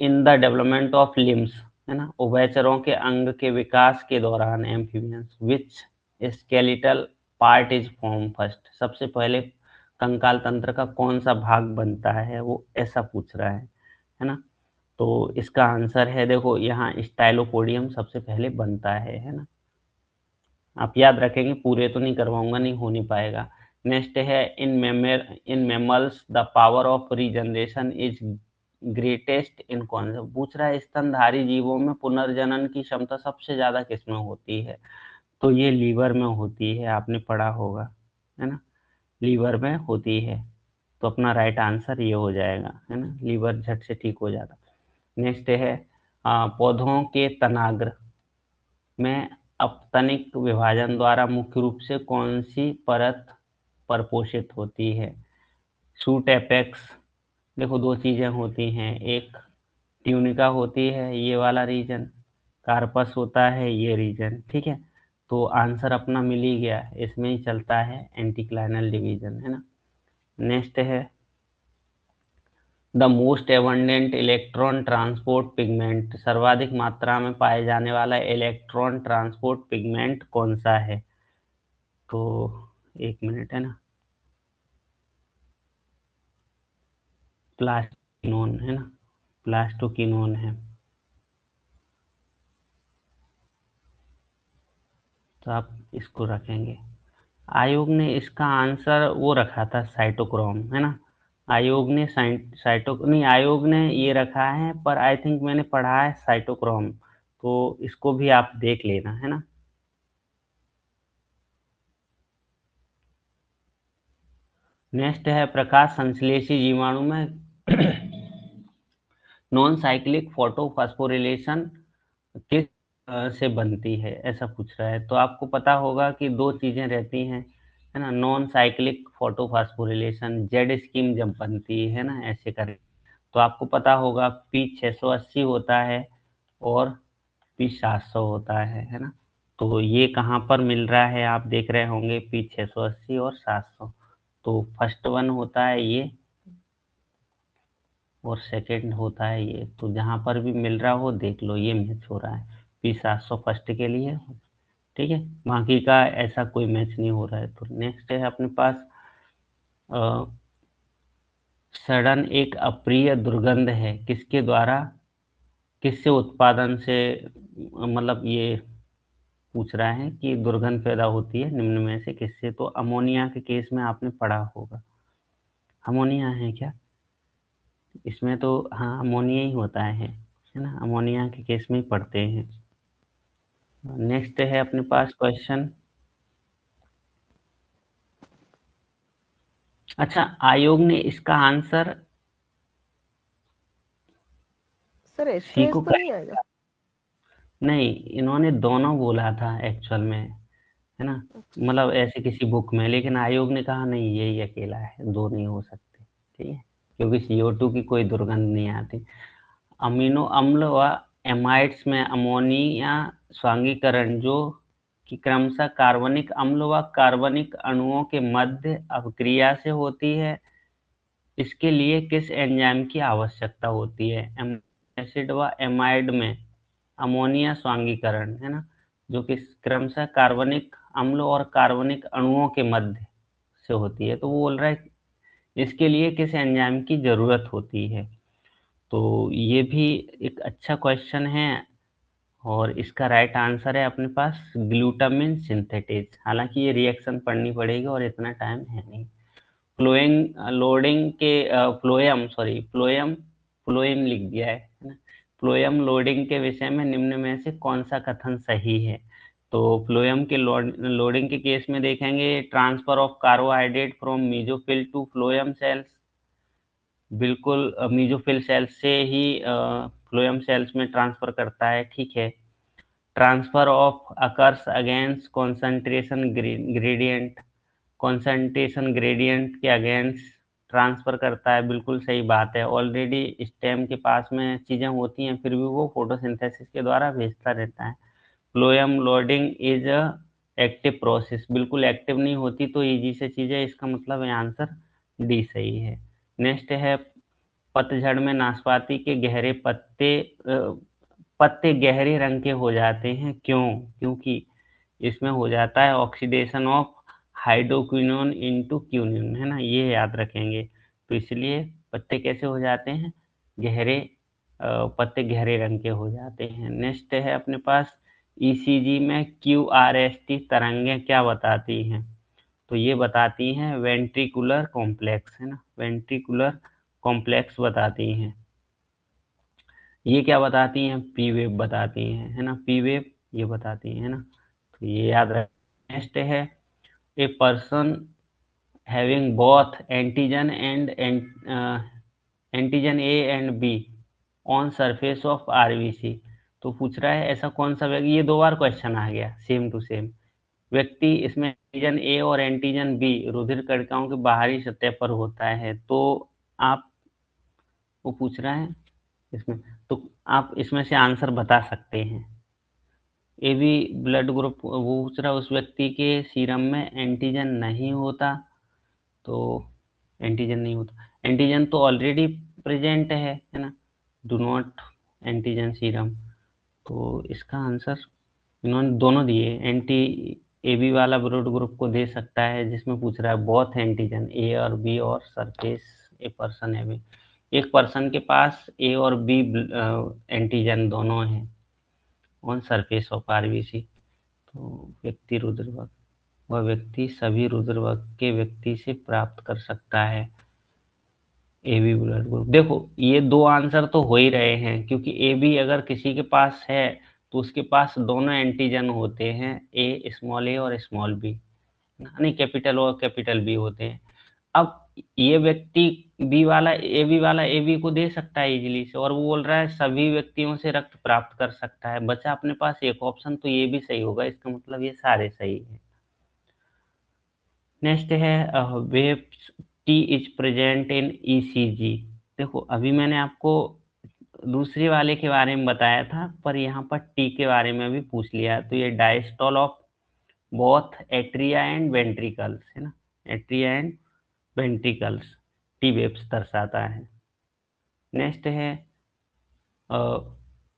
Speaker 1: in the development of limbs, है ना, उभयचरों के अंग के विकास के दौरान amphibians which skeletal part is form first, सबसे पहले कंकाल तंत्र का कौन सा भाग बनता है, वो ऐसा पूछ रहा है ना। तो इसका आंसर है, देखो यहाँ स्टाइलोपोडियम सबसे पहले बनता है ना। आप याद रखेंगे, पूरे तो नहीं करवाऊंगा, नहीं हो नहीं पाएगा। नेक्स्ट है in mammals the power of regeneration is greatest in कौन सा, पूछ रहा है स्तनधारी जीवों में पुनर्जनन की क्षमता सबसे ज्यादा किसमें होती है, तो ये लीवर में होती है, आपने पढ़ा होगा, है ना, लीवर में होती है। तो अपना राइट आंसर ये हो जाएगा, है ना, लीवर झट से ठीक हो जाता। नेक्स्ट है पौधों के तनाग्र में अपतनिक विभाजन द्वारा मुख्य रूप से कौन सी परत परपोषित होती है, शूट एपेक्स, देखो दो चीजें होती हैं, एक ट्यूनिका होती है ये वाला रीजन, कार्पस होता है ये रीजन, ठीक है। तो आंसर अपना मिल ही गया, इसमें ही चलता है एंटीक्लाइनल डिवीजन, है ना। नेक्स्ट है the most abundant electron transport pigment, सर्वाधिक मात्रा में पाए जाने वाला इलेक्ट्रॉन ट्रांसपोर्ट पिगमेंट कौन सा है, तो एक मिनट, है ना, प्लास्टोकिनोन, है ना, प्लास्टोकिनोन है। तो आप इसको रखेंगे। आयोग ने इसका आंसर वो रखा था साइटोक्रोम, है ना, आयोग ने साइटो नहीं, आयोग ने ये रखा है, पर आई थिंक मैंने पढ़ा है साइटोक्रोम, तो इसको भी आप देख लेना, है ना। नेक्स्ट है प्रकाश संश्लेषी जीवाणु में नॉन साइक्लिक फोटोफॉस्फोरिलेशन किस से बनती है, ऐसा पूछ रहा है। तो आपको पता होगा कि दो चीजें रहती हैं, है ना, non cyclic photophosphorylation Z scheme जब बनती है ना, ऐसे करें, तो आपको पता होगा P680 होता है और P700 होता है ना। तो ये कहाँ पर मिल रहा है, आप देख रहे होंगे P680 और 700, तो फर्स्ट वन होता है ये और सेकंड होता है ये, तो जहां पर भी मिल रहा हो देख लो, ये मैच हो रहा है, P700 फर्स्ट के लिए, ठीक है, बाकी का ऐसा कोई मैच नहीं हो रहा है। तो नेक्स्ट है अपने पास सड़न एक अप्रिय दुर्गंध है किसके द्वारा, किससे उत्पादन से, मतलब ये पूछ रहा है कि दुर्गंध पैदा होती है निम्न में से किससे, तो अमोनिया के केस में आपने पढ़ा होगा, अमोनिया है क्या इसमें, तो हाँ अमोनिया ही होता है ना, अमोनिया के केस में ही पढ़ते हैं। नेक्स्ट है अपने पास क्वेश्चन, अच्छा आयोग ने इसका आंसर
Speaker 2: सर
Speaker 1: सी
Speaker 2: एच
Speaker 1: को
Speaker 2: तो नहीं आएगा?
Speaker 1: नहीं, इन्होंने दोनों बोला था एक्चुअल में, है ना, मतलब ऐसे किसी बुक में, लेकिन आयोग ने कहा नहीं यही अकेला है, दो नहीं हो सकते, ठीक है, क्योंकि CO2 की कोई दुर्गंध नहीं आती। अमीनो अम्ल व एमाइड्स में अमोनिया स्वांगीकरण जो कि क्रमशः कार्बनिक अम्ल व कार्बनिक अणुओं के मध्य अपक्रिया से होती है, इसके लिए किस एंजाइम की आवश्यकता होती है, एसिड व एमाइड में अमोनिया स्वांगीकरण, है ना, जो कि क्रमशः कार्बनिक अम्ल और कार्बनिक अणुओं के मध्य से होती है, तो वो बोल रहा है इसके लिए किस एंजाइम की जरूरत होती है। तो ये भी एक अच्छा क्वेश्चन है, और इसका राइट आंसर है अपने पास ग्लूटामिन सिंथेटेज, हालांकि ये रिएक्शन पढ़नी पड़ेगी और इतना टाइम है नहीं। फ्लोइंग लोडिंग के फ्लोएम सॉरी फ्लोएम फ्लोएम लिख दिया है ना, फ्लोएम लोडिंग के विषय में निम्न में से कौन सा कथन सही है, तो फ्लोएम के लोडिंग के केस में देखेंगे transfer of carbohydrate from mesophyll to phloem cells, बिल्कुल मीजोफिल सेल्स से ही फ्लोएम सेल्स में ट्रांसफर करता है, ठीक है। Transfer of occurs against concentration gradient, concentration gradient के अगेंस्ट ट्रांसफर करता है, बिल्कुल सही बात है, ऑलरेडी स्टेम के पास में चीजें होती हैं फिर भी वो फोटोसिंथेसिस के द्वारा भेजता रहता है, phloem loading is a active process, बिल्कुल एक्टिव नहीं होती तो इजी से चीज है, इसका मतलब है आंसर डी सही है। नेक्स्ट है पतझड़ में नाशपाती के गहरे पत्ते गहरे रंग के हो जाते हैं, क्यों? क्योंकि इसमें हो जाता है oxidation of hydroquinone into quinone, है ना, ये याद रखेंगे। तो इसलिए पत्ते कैसे हो जाते हैं, गहरे पत्ते गहरे रंग के हो जाते हैं। नेक्स्ट है अपने पास ईसीजी में क्यूआरएसटी तरंगें क्या बताती हैं? तो ये बताती हैं वेंट्रिकुलर कॉम्प्लेक्स, है ना, वेंट्रिकुलर कॉम्प्लेक्स बताती हैं। ये क्या बताती हैं, पी वेव बताती हैं, है ना, पी वेव ये बताती है ना, तो ये याद रख। नेक्स्ट है a person having both antigen and antigen A and be on surface of RBC. तो पूछ रहा है ऐसा कौन सा व्यक्ति, ये दो बार क्वेश्चन आ गया सेम टू सेम व्यक्ति, इसमें एंटीजन ए और एंटीजन बी रुधिर कणिकाओं की बाहरी सतह पर होता है, तो आप, वो पूछ रहा है इसमें, तो आप इसमें से आंसर बता सकते हैं। ए बी ब्लड ग्रुप, वो पूछ रहा है उस व्यक्ति के सीरम में एंटीजन नहीं होता, तो एंटीजन नहीं होता, एंटीजन तो ऑलरेडी प्रेजेंट है ना, डू नॉट एंटीजन सीरम। तो इसका आंसर इन्होंने दोनों दिए, एंटी ए बी वाला ब्लड ग्रुप को दे सकता है जिसमें पूछ रहा है बोथ एंटीजन ए और बी और सरफेस ए पर्सन है भी, एक पर्सन के पास ए और बी एंटीजन दोनों हैं ऑन सरफेस ऑफ आरबीसी, तो व्यक्ति रुद्रवक, वह व्यक्ति सभी रुद्रवक के व्यक्ति से प्राप्त कर सकता है ए बी ब्लड ग्रुप। देखो ये दो आंसर तो हो ही रहे हैं, क्योंकि ए बी अगर किसी के पास है तो उसके पास दोनों एंटीजन होते हैं, ए स्मॉल ए और स्मॉल बी, नहीं कैपिटल और कैपिटल बी होते हैं। अब ये व्यक्ति बी वाला ए बी को दे सकता है इजीली से, और वो बोल रहा है सभी व्यक्तियों से रक्त प्राप्त कर सकता है, बचा अपने पास एक ऑप्शन, तो ये भी सही होगा, इसका मतलब ये सारे सही है। नेक्स्ट है waves T is present in ECG. देखो अभी मैंने आपको दूसरे वाले के बारे में बताया था, पर यहाँ पर टी के बारे में भी पूछ लिया, तो ये diastole of both atria and ventricles, है ना, atria and ventricles T waves दर्शाता है। नेक्स्ट है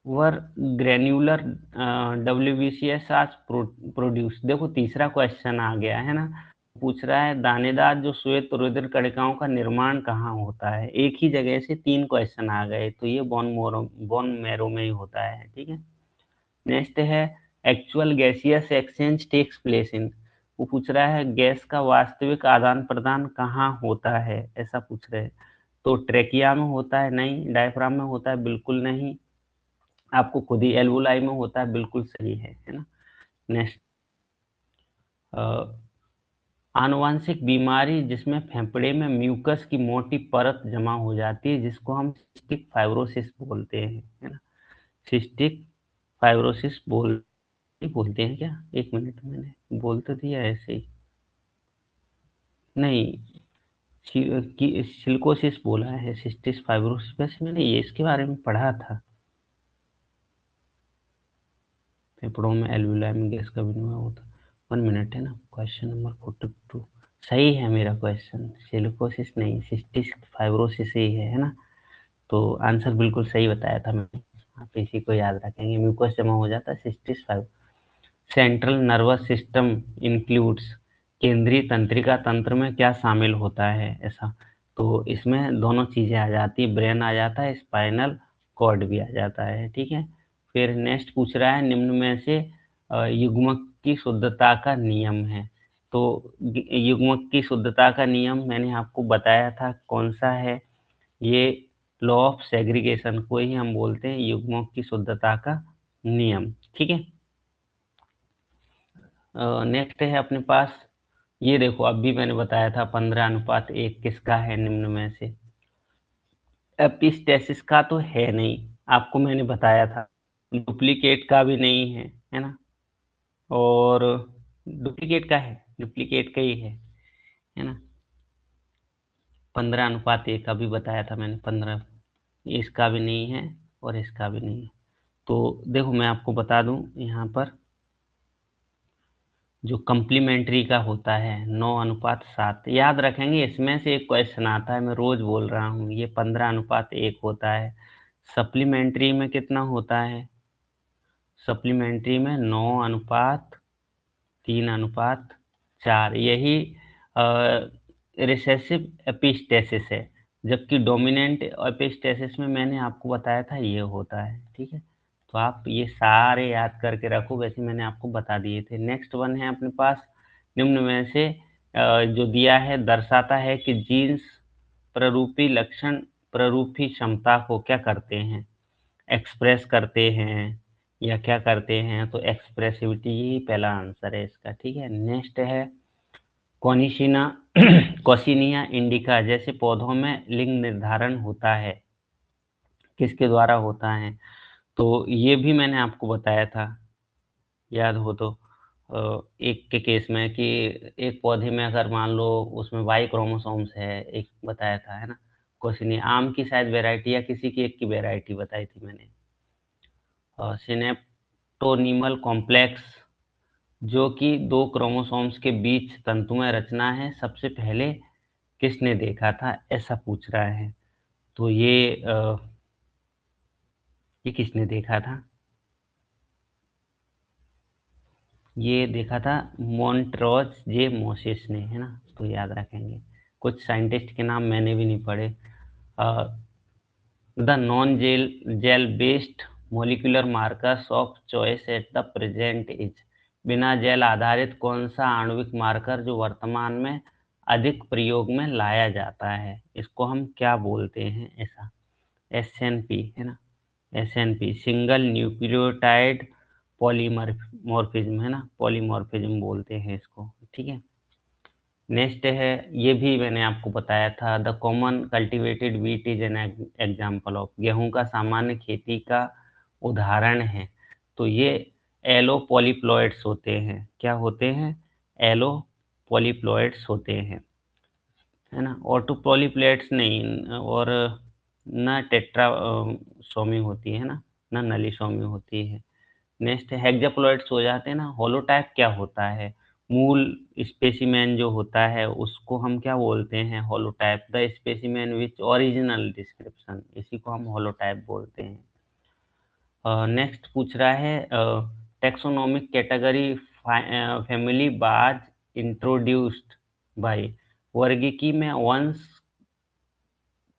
Speaker 1: वर ग्रेन्यूलर डब्ल्यूबीसीएस आज प्रोड्यूस। देखो तीसरा क्वेश्चन आ गया है ना, पूछ रहा है दानेदार जो श्वेत रुधिर कणिकाओं का निर्माण कहाँ होता है, एक ही जगह से तीन क्वेश्चन आ गए, तो ये बोन मैरो में ही होता है, ठीक है। नेक्स्ट है actual gaseous exchange takes place in, वो पूछ रहा है गैस का वास्तविक आदान प्रदान कहाँ होता है, ऐसा पूछ रहे हैं। तो ट्रेकिया में होता है, नहीं, डायफ्राम में होता है, बिल्कुल नहीं, आपको खुद ही एल्वुलाई में होता है, बिल्कुल सही है ना। नेक्स्ट आनुवांशिक बीमारी जिसमें फेफड़े में म्यूकस की मोटी परत जमा हो जाती है, जिसको हम सिस्टिक फाइब्रोसिस बोलते हैं, है ना, सिस्टिक फाइब्रोसिस बोलते हैं क्या, एक मिनट मैंने बोल तो दिया ऐसे ही, नहीं, सिलिकोसिस बोला है, सिस्टिस फाइब्रोसिस, वैसे मैंने ये इसके बारे में पढ़ा था, फेफड़ों में एल्वुलाई में गैस का विनिमय होता। 1 मिनट, है ना, क्वेश्चन नंबर 42 सही है मेरा क्वेश्चन, सिलिकोसिस नहीं, सिस्टिस फाइब्रोसिस ही है ना, तो आंसर बिल्कुल सही बताया था मैंने, आप इसी को याद रखेंगे, म्यूकस जमा हो जाता है, cystic fibrosis. Central nervous system includes, केंद्रीय तंत्रिका तंत्र में क्या शामिल होता है, ऐसा, तो इसमें दोनों चीजें आ जाती है, ब्रेन आ जाता है, स्पाइनल कॉर्ड भी आ जाता है, ठीक है। फिर नेक्स्ट पूछ रहा है निम्न में से युग्मक की शुद्धता का नियम है, तो युग्मक की शुद्धता का नियम मैंने आपको बताया था कौन सा है, ये लॉ ऑफ सेग्रीगेशन को ही हम बोलते हैं युग्मक की शुद्धता का नियम, ठीक है। नेक्स्ट है अपने पास, ये देखो अभी मैंने बताया था 15:1 किसका है निम्न में से, एपिस्टेसिस का तो है नहीं, आपको मैंने बताया था, डुप्लीकेट का भी नहीं है ना, और डुप्लीकेट का है, डुप्लीकेट का ही है ना, 15:1 अभी बताया था मैंने, 15, इसका भी नहीं है और इसका भी नहीं है। तो देखो मैं आपको बता दूं यहाँ पर जो कम्प्लीमेंट्री का होता है 9:7। याद रखेंगे, इसमें से एक क्वेश्चन आता है, मैं रोज बोल रहा हूँ, ये 15:1 होता है। सप्लीमेंट्री में कितना होता है? सप्लीमेंट्री में 9:3:4। यही रिसेसिव एपिस्टेसिस है, जबकि डोमिनेंट एपिस्टेसिस में मैंने आपको बताया था ये होता है। ठीक है, तो आप ये सारे याद करके रखो, वैसे मैंने आपको बता दिए थे। नेक्स्ट वन है अपने पास, निम्न में से जो दिया है दर्शाता है कि जीन्स प्ररूपी लक्षण प्ररूपी क्षमता को क्या करते हैं, एक्सप्रेस करते हैं या क्या करते हैं? तो एक्सप्रेसिविटी ही पहला आंसर है इसका। ठीक है, नेक्स्ट है कोनिशिना कोसिनिया इंडिका जैसे पौधों में लिंग निर्धारण होता है, किसके द्वारा होता है? तो ये भी मैंने आपको बताया था, याद हो तो। एक के केस में कि एक पौधे में अगर मान लो उसमें वाई क्रोमोसोम्स है, एक बताया था, है ना? कोसिनिया आम की शायद वैरायटी या किसी की एक की वैरायटी बताई थी मैंने। सिनेप्टोनीमल कॉम्प्लेक्स जो कि 2 क्रोमोसोम्स के बीच तंतुमय रचना है, सबसे पहले किसने देखा था, ऐसा पूछ रहा है। तो ये किसने देखा था? ये देखा था मॉन्ट्रोज जे मोसिस ने, है ना? तो याद रखेंगे। कुछ साइंटिस्ट के नाम मैंने भी नहीं पढ़े। The non gel based molecular markers of choice at the present is. बिना जेल आधारित कौन सा आणविक मार्कर जो वर्तमान में अधिक प्रयोग में लाया जाता है, इसको हम क्या बोलते हैं? ऐसा SNP, है ना? SNP सिंगल न्यूक्लियोटाइड पॉलीमॉर्फिज्म, है ना? पॉलीमॉर्फिज्म बोलते हैं इसको। ठीक है, नेक्स्ट है, ये भी मैंने आपको बताया था, the common cultivated wheat is an example of. गेहूं का सामान्य खेती का उदाहरण है। तो ये एलो पॉलीप्लॉइड्स होते हैं। क्या होते हैं? एलो पॉलीप्लॉइड्स होते हैं, है ना? ऑटोपॉलीप्लेट्स नहीं, और न टेट्रा सोमी होती है ना, न नली सोमी होती है। नेक्स्ट हेक्साप्लॉइड्स हो जाते हैं ना। होलोटाइप क्या होता है? मूल स्पेसिमेन जो होता है उसको हम क्या बोलते हैं? Holotype. The specimen which original description, इसी को हम होलोटाइप बोलते हैं। नेक्स्ट पूछ रहा है टेक्सोनोमिक कैटेगरी फैमिली बाज इंट्रोड्यूस्ड बाय। वर्गीकी में वंश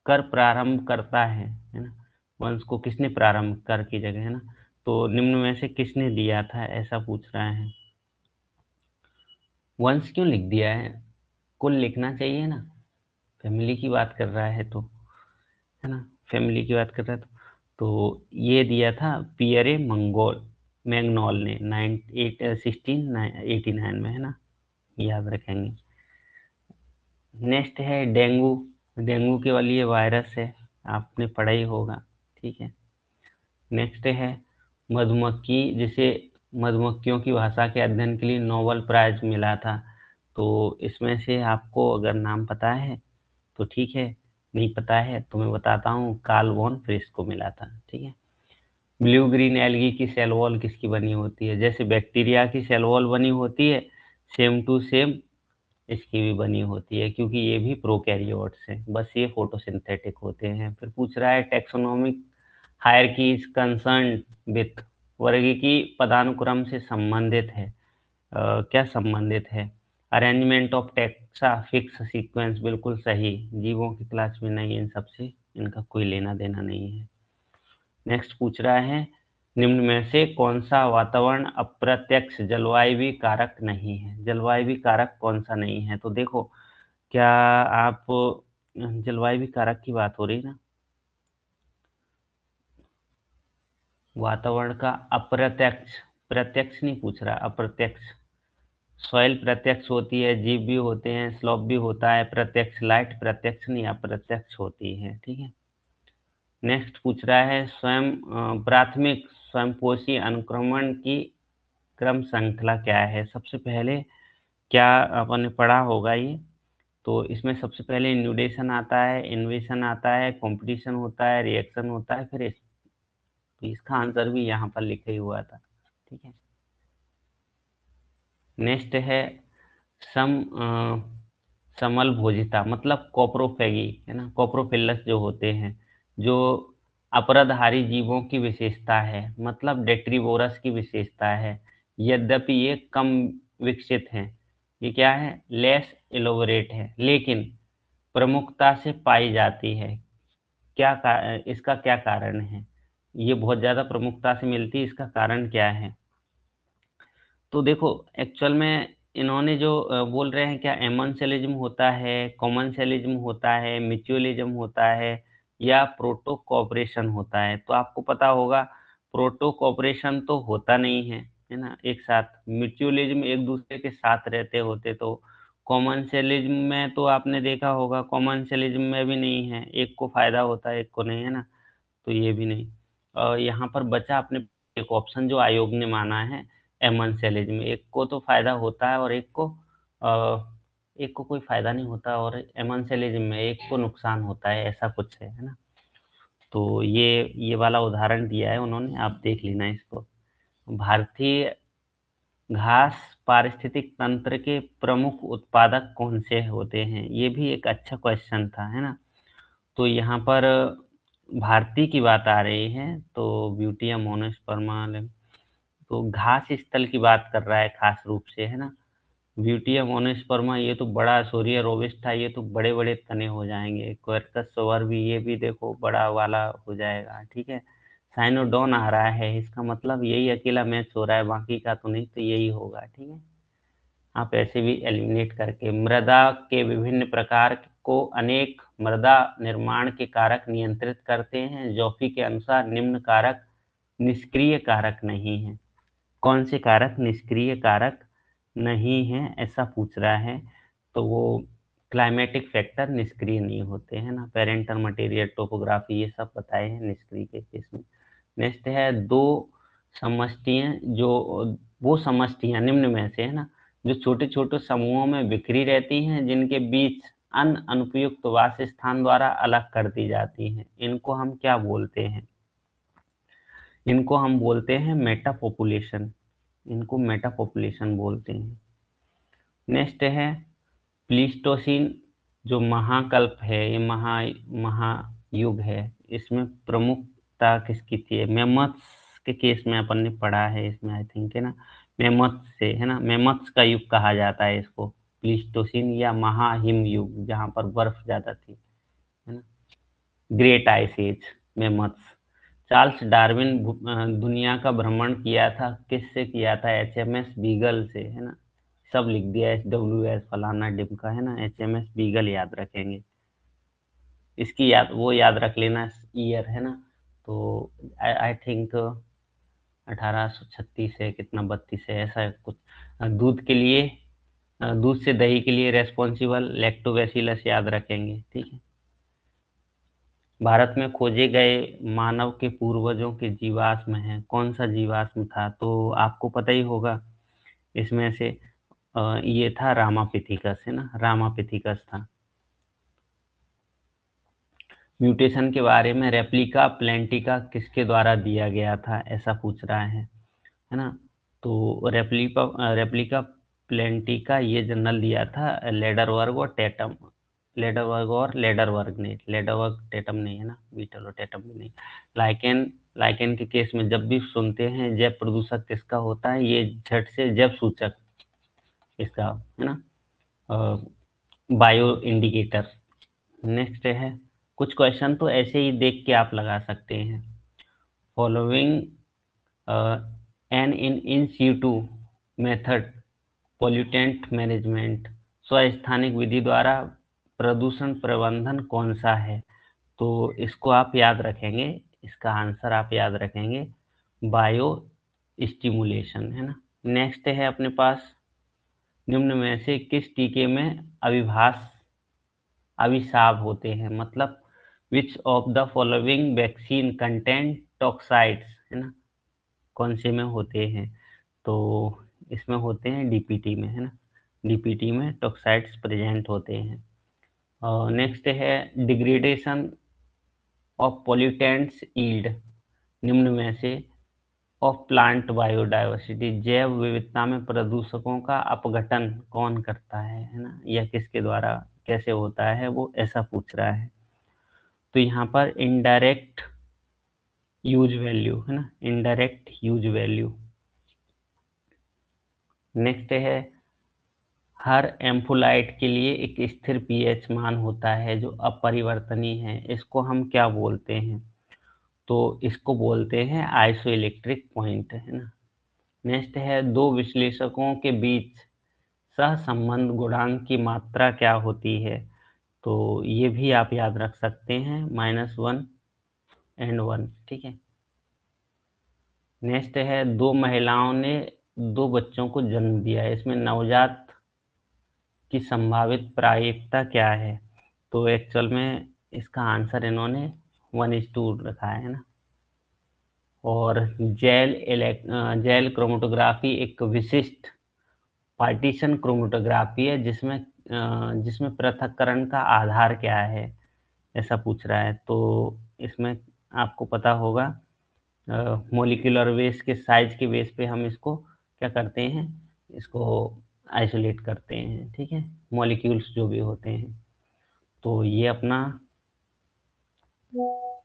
Speaker 1: कर प्रारंभ करता है ना? वंश को किसने प्रारंभ कर की जगह, है ना? तो निम्न में से किसने दिया था, ऐसा पूछ रहा है। वंश क्यों लिख दिया है? कुल लिखना चाहिए ना, फैमिली की बात कर रहा है तो, है ना? फैमिली की बात कर रहा है तो ये दिया था पियरे मैग्नोल ने 1689 में, है ना? याद रखेंगे। नेक्स्ट है डेंगू। डेंगू के वाली ये वायरस है, आपने पढ़ा ही होगा। ठीक है, नेक्स्ट है मधुमक्खी, जिसे मधुमक्खियों की भाषा के अध्ययन के लिए नोबेल प्राइज मिला था। तो इसमें से आपको अगर नाम पता है तो ठीक है, नहीं पता है तो मैं बताता हूँ, कार्ल वॉन फ्रिश को मिला था। ठीक है, ब्लू ग्रीन एल्गी की सेल वॉल किसकी बनी होती है? जैसे बैक्टीरिया की सेल वॉल बनी होती है, सेम टू सेम इसकी भी बनी होती है, क्योंकि ये भी प्रोकैरियोट्स हैं, बस ये फोटोसिंथेटिक होते हैं। फिर पूछ रहा है taxonomic hierarchy is concerned with. वर्गीकी पदानुक्रम से संबंधित है। क्या संबंधित है? Arrangement of taxa fix sequence, बिल्कुल सही। जीवों की क्लास में नहीं, इन सबसे इनका कोई लेना देना नहीं है। नेक्स्ट पूछ रहा है निम्न में से कौन सा वातावरण अप्रत्यक्ष जलवायु कारक नहीं है? जलवायु कारक कौन सा नहीं है? तो देखो, क्या आप जलवायु कारक की बात हो रही ना, वातावरण का अप्रत्यक्ष, प्रत्यक्ष नहीं पूछ रहा, अप्रत्यक्ष। सॉइल प्रत्यक्ष होती है, जीव भी होते हैं, स्लोप भी होता है प्रत्यक्ष। लाइट प्रत्यक्ष नहीं अप्रत्यक्ष होती है। ठीक है, नेक्स्ट पूछ रहा है स्वयं प्राथमिक स्वयंपोषी अनुक्रमण की क्रम श्रृंखला क्या है? सबसे पहले क्या अपन ने पढ़ा होगा ये, तो इसमें सबसे पहले इन्यूडेशन आता है, इन्वेशन आता है, कंपटीशन होता है, रिएक्शन होता है, फिर तो इसका आंसर भी यहाँ पर लिखा ही हुआ था। ठीक है, नेक्स्ट है सम समल भोजिता, मतलब कोप्रोफेगी है ना, कोप्रोफिलस जो होते हैं, जो अपराधारी जीवों की विशेषता है, मतलब डेट्रीवोरस की विशेषता है, यद्यपि ये कम विकसित हैं। ये क्या है, लेस एलोबरेट है, लेकिन प्रमुखता से पाई जाती है। इसका क्या कारण है, ये बहुत ज्यादा प्रमुखता से मिलती है, इसका कारण क्या है? तो देखो, एक्चुअल में इन्होंने जो बोल रहे हैं, क्या एमोन्शलिज्म होता है, कॉमन्शलिज्म होता है, म्यूचुअलिज्म होता है, या प्रोटो कॉपरेशन होता है? तो आपको पता होगा, प्रोटो कॉपरेशन तो होता नहीं है ना, एक साथ म्यूचुअलिज्म एक दूसरे के साथ रहते होते। तो कॉमन्शलिज्म में तो आपने देखा होगा, कॉमन्शलिज्म में भी नहीं है, एक को फायदा होता है एक को नहीं, है ना। तो ये भी नहीं। यहाँ पर बचा अपने एक ऑप्शन जो आयोग ने माना है, एमोन्शलिज्म, एक को तो फायदा होता है और एक को कोई फायदा नहीं होता, और एमोन्शलिज्म में एक को नुकसान होता है, ऐसा कुछ है ना। तो ये वाला उदाहरण दिया है उन्होंने, आप देख लेना इसको। भारतीय घास पारिस्थितिक तंत्र के प्रमुख उत्पादक कौन से होते हैं? ये भी एक अच्छा क्वेश्चन था, है ना। तो यहाँ पर भारती की बात आ रही है, तो ब्यूटिया मोनोस्पर्मा, तो घास स्थल की बात कर रहा है खास रूप से, है ना। ब्यूटिया मोनोस्पर्मा ये तो बड़ा, सोरिया रोबिस्टा ये तो बड़े बड़े तने हो जाएंगे, क्वेर्कस सोवर भी, ये भी देखो बड़ा वाला हो जाएगा, ठीक है। साइनोडोन आ रहा है, इसका मतलब यही अकेला मैच हो रहा है, बाकी का तो नहीं, तो यही होगा, ठीक है। आप ऐसे भी एलिमिनेट करके, मृदा के विभिन्न प्रकार को अनेक मृदा निर्माण के कारक नियंत्रित करते हैं। जॉफी के अनुसार निम्न कारक निष्क्रिय कारक नहीं है। कौन से कारक निष्क्रिय कारक नहीं है, ऐसा पूछ रहा है। तो वो क्लाइमेटिक फैक्टर निष्क्रिय नहीं होते हैं ना, पेरेंटल मटेरियल, टोपोग्राफी, ये सब बताए हैं निष्क्रिय के केस में। नेक्स्ट है दो समष्टियां, जो वो समष्टियां निम्न में से, है ना, जो छोटे छोटे समूहों में बिखरी रहती हैं, जिनके बीच अन्य अनुपयुक्त वास स्थान द्वारा अलग कर दी जाती हैं, इनको हम क्या बोलते हैं? इनको हम बोलते हैं मेटा पॉपुलेशन। इनको मेटा पॉपुलेशन बोलते हैं। नेक्स्ट है प्लीस्टोसीन, जो महाकल्प है, ये महायुग है, इसमें प्रमुखता किसकी थी? मेमथ्स के केस में अपन ने पढ़ा है इसमें, आई थिंक, है ना। मेमथ्स से, है ना, मेमथ्स का युग कहा जाता है इसको, प्लीस्टोसीन या महाहिम युग, जहाँ पर बर्फ ज्यादा थी, है ना। Great ice age, mammoths. Charles Darwin दुनिया का भ्रमण किया था, किससे किया था? एचएमएस बीगल से, है ना। सब लिख दिया, SWS फलाना डिमका, है ना, HMS बीगल याद रखेंगे। इसकी वो याद रख लेना, ईयर, है ना। तो आई थिंक 1836 है, कितना 32 है, ऐसा कुछ। दूध के लिए, दूध से दही के लिए रेस्पॉन्सिबल लैक्टोबैसिलस याद रखेंगे, ठीक है। भारत में खोजे गए मानव के पूर्वजों के जीवाश्म हैं, कौन सा जीवाश्म था? तो आपको पता ही होगा, इसमें से ये था रामापिथिकस, है ना, रामापिथिकस था। म्यूटेशन के बारे में रेप्लिका प्लेंटिका किसके द्वारा दिया गया था, ऐसा पूछ रहा है ना। तो रेप्लिका प्लेंटिका ये जनरल दिया था लेडरवर्ग और टेटम, लेडरवर्ग ने, लेडरवर्ग टेटम नहीं, है ना, बीटल और टेटम भी नहीं। लाइकेन, लाइकेन के केस में जब भी सुनते हैं जैव प्रदूषक किसका होता है, ये झट से जैव सूचक इसका, है ना, बायो इंडिकेटर। नेक्स्ट है, कुछ क्वेश्चन तो ऐसे ही देख के आप लगा सकते हैं। Following an in situ method pollutant management, स्वस्थानिक विधि द्वारा प्रदूषण प्रबंधन कौन सा है? तो इसको आप याद रखेंगे, इसका आंसर आप याद रखेंगे, बायो स्टिमुलेशन, है ना। नेक्स्ट है अपने पास, निम्न में से किस टीके में अभिशाप होते हैं, मतलब which of the following vaccine content toxoids, है ना, कौन से में होते हैं? तो इसमें होते हैं डीपीटी में, है ना, डीपीटी में टॉक्साइड्स प्रेजेंट होते हैं। और नेक्स्ट है डिग्रेडेशन ऑफ पोल्यूटेंट्स यील्ड, निम्न में से ऑफ प्लांट बायोडायवर्सिटी, जैव विविधता में प्रदूषकों का अपघटन कौन करता है ना, या किसके द्वारा कैसे होता है, वो ऐसा पूछ रहा है। तो यहाँ पर इनडायरेक्ट यूज वैल्यू है ना, इनडायरेक्ट यूज वैल्यू। नेक्स्ट है, हर एम्फोलाइट के लिए एक स्थिर पीएच मान होता है जो अपरिवर्तनीय है, इसको हम क्या बोलते हैं? तो इसको बोलते हैं आइसोइलेक्ट्रिक पॉइंट, है ना। नेक्स्ट है, दो विश्लेषकों के बीच सहसंबंध गुणांक की मात्रा क्या होती है? तो ये भी आप याद रख सकते हैं, -1 और 1, ठीक है। नेक्स्ट है, दो महिलाओं ने दो बच्चों को जन्म दिया है, इसमें नवजात की संभावित प्रायिकता क्या है? तो एक्चुअल में इसका आंसर इन्होंने 1:2 रखा है ना। और जेल क्रोमेटोग्राफी एक विशिष्ट पार्टीशन क्रोमेटोग्राफी है जिसमें पृथक्करण का आधार क्या है, ऐसा पूछ रहा है। तो इसमें आपको पता होगा, मॉलिक्यूलर वेट के साइज के बेस पे हम इसको क्या करते हैं, इसको आइसोलेट करते हैं, ठीक है, मॉलिक्यूल्स जो भी होते हैं। तो ये अपना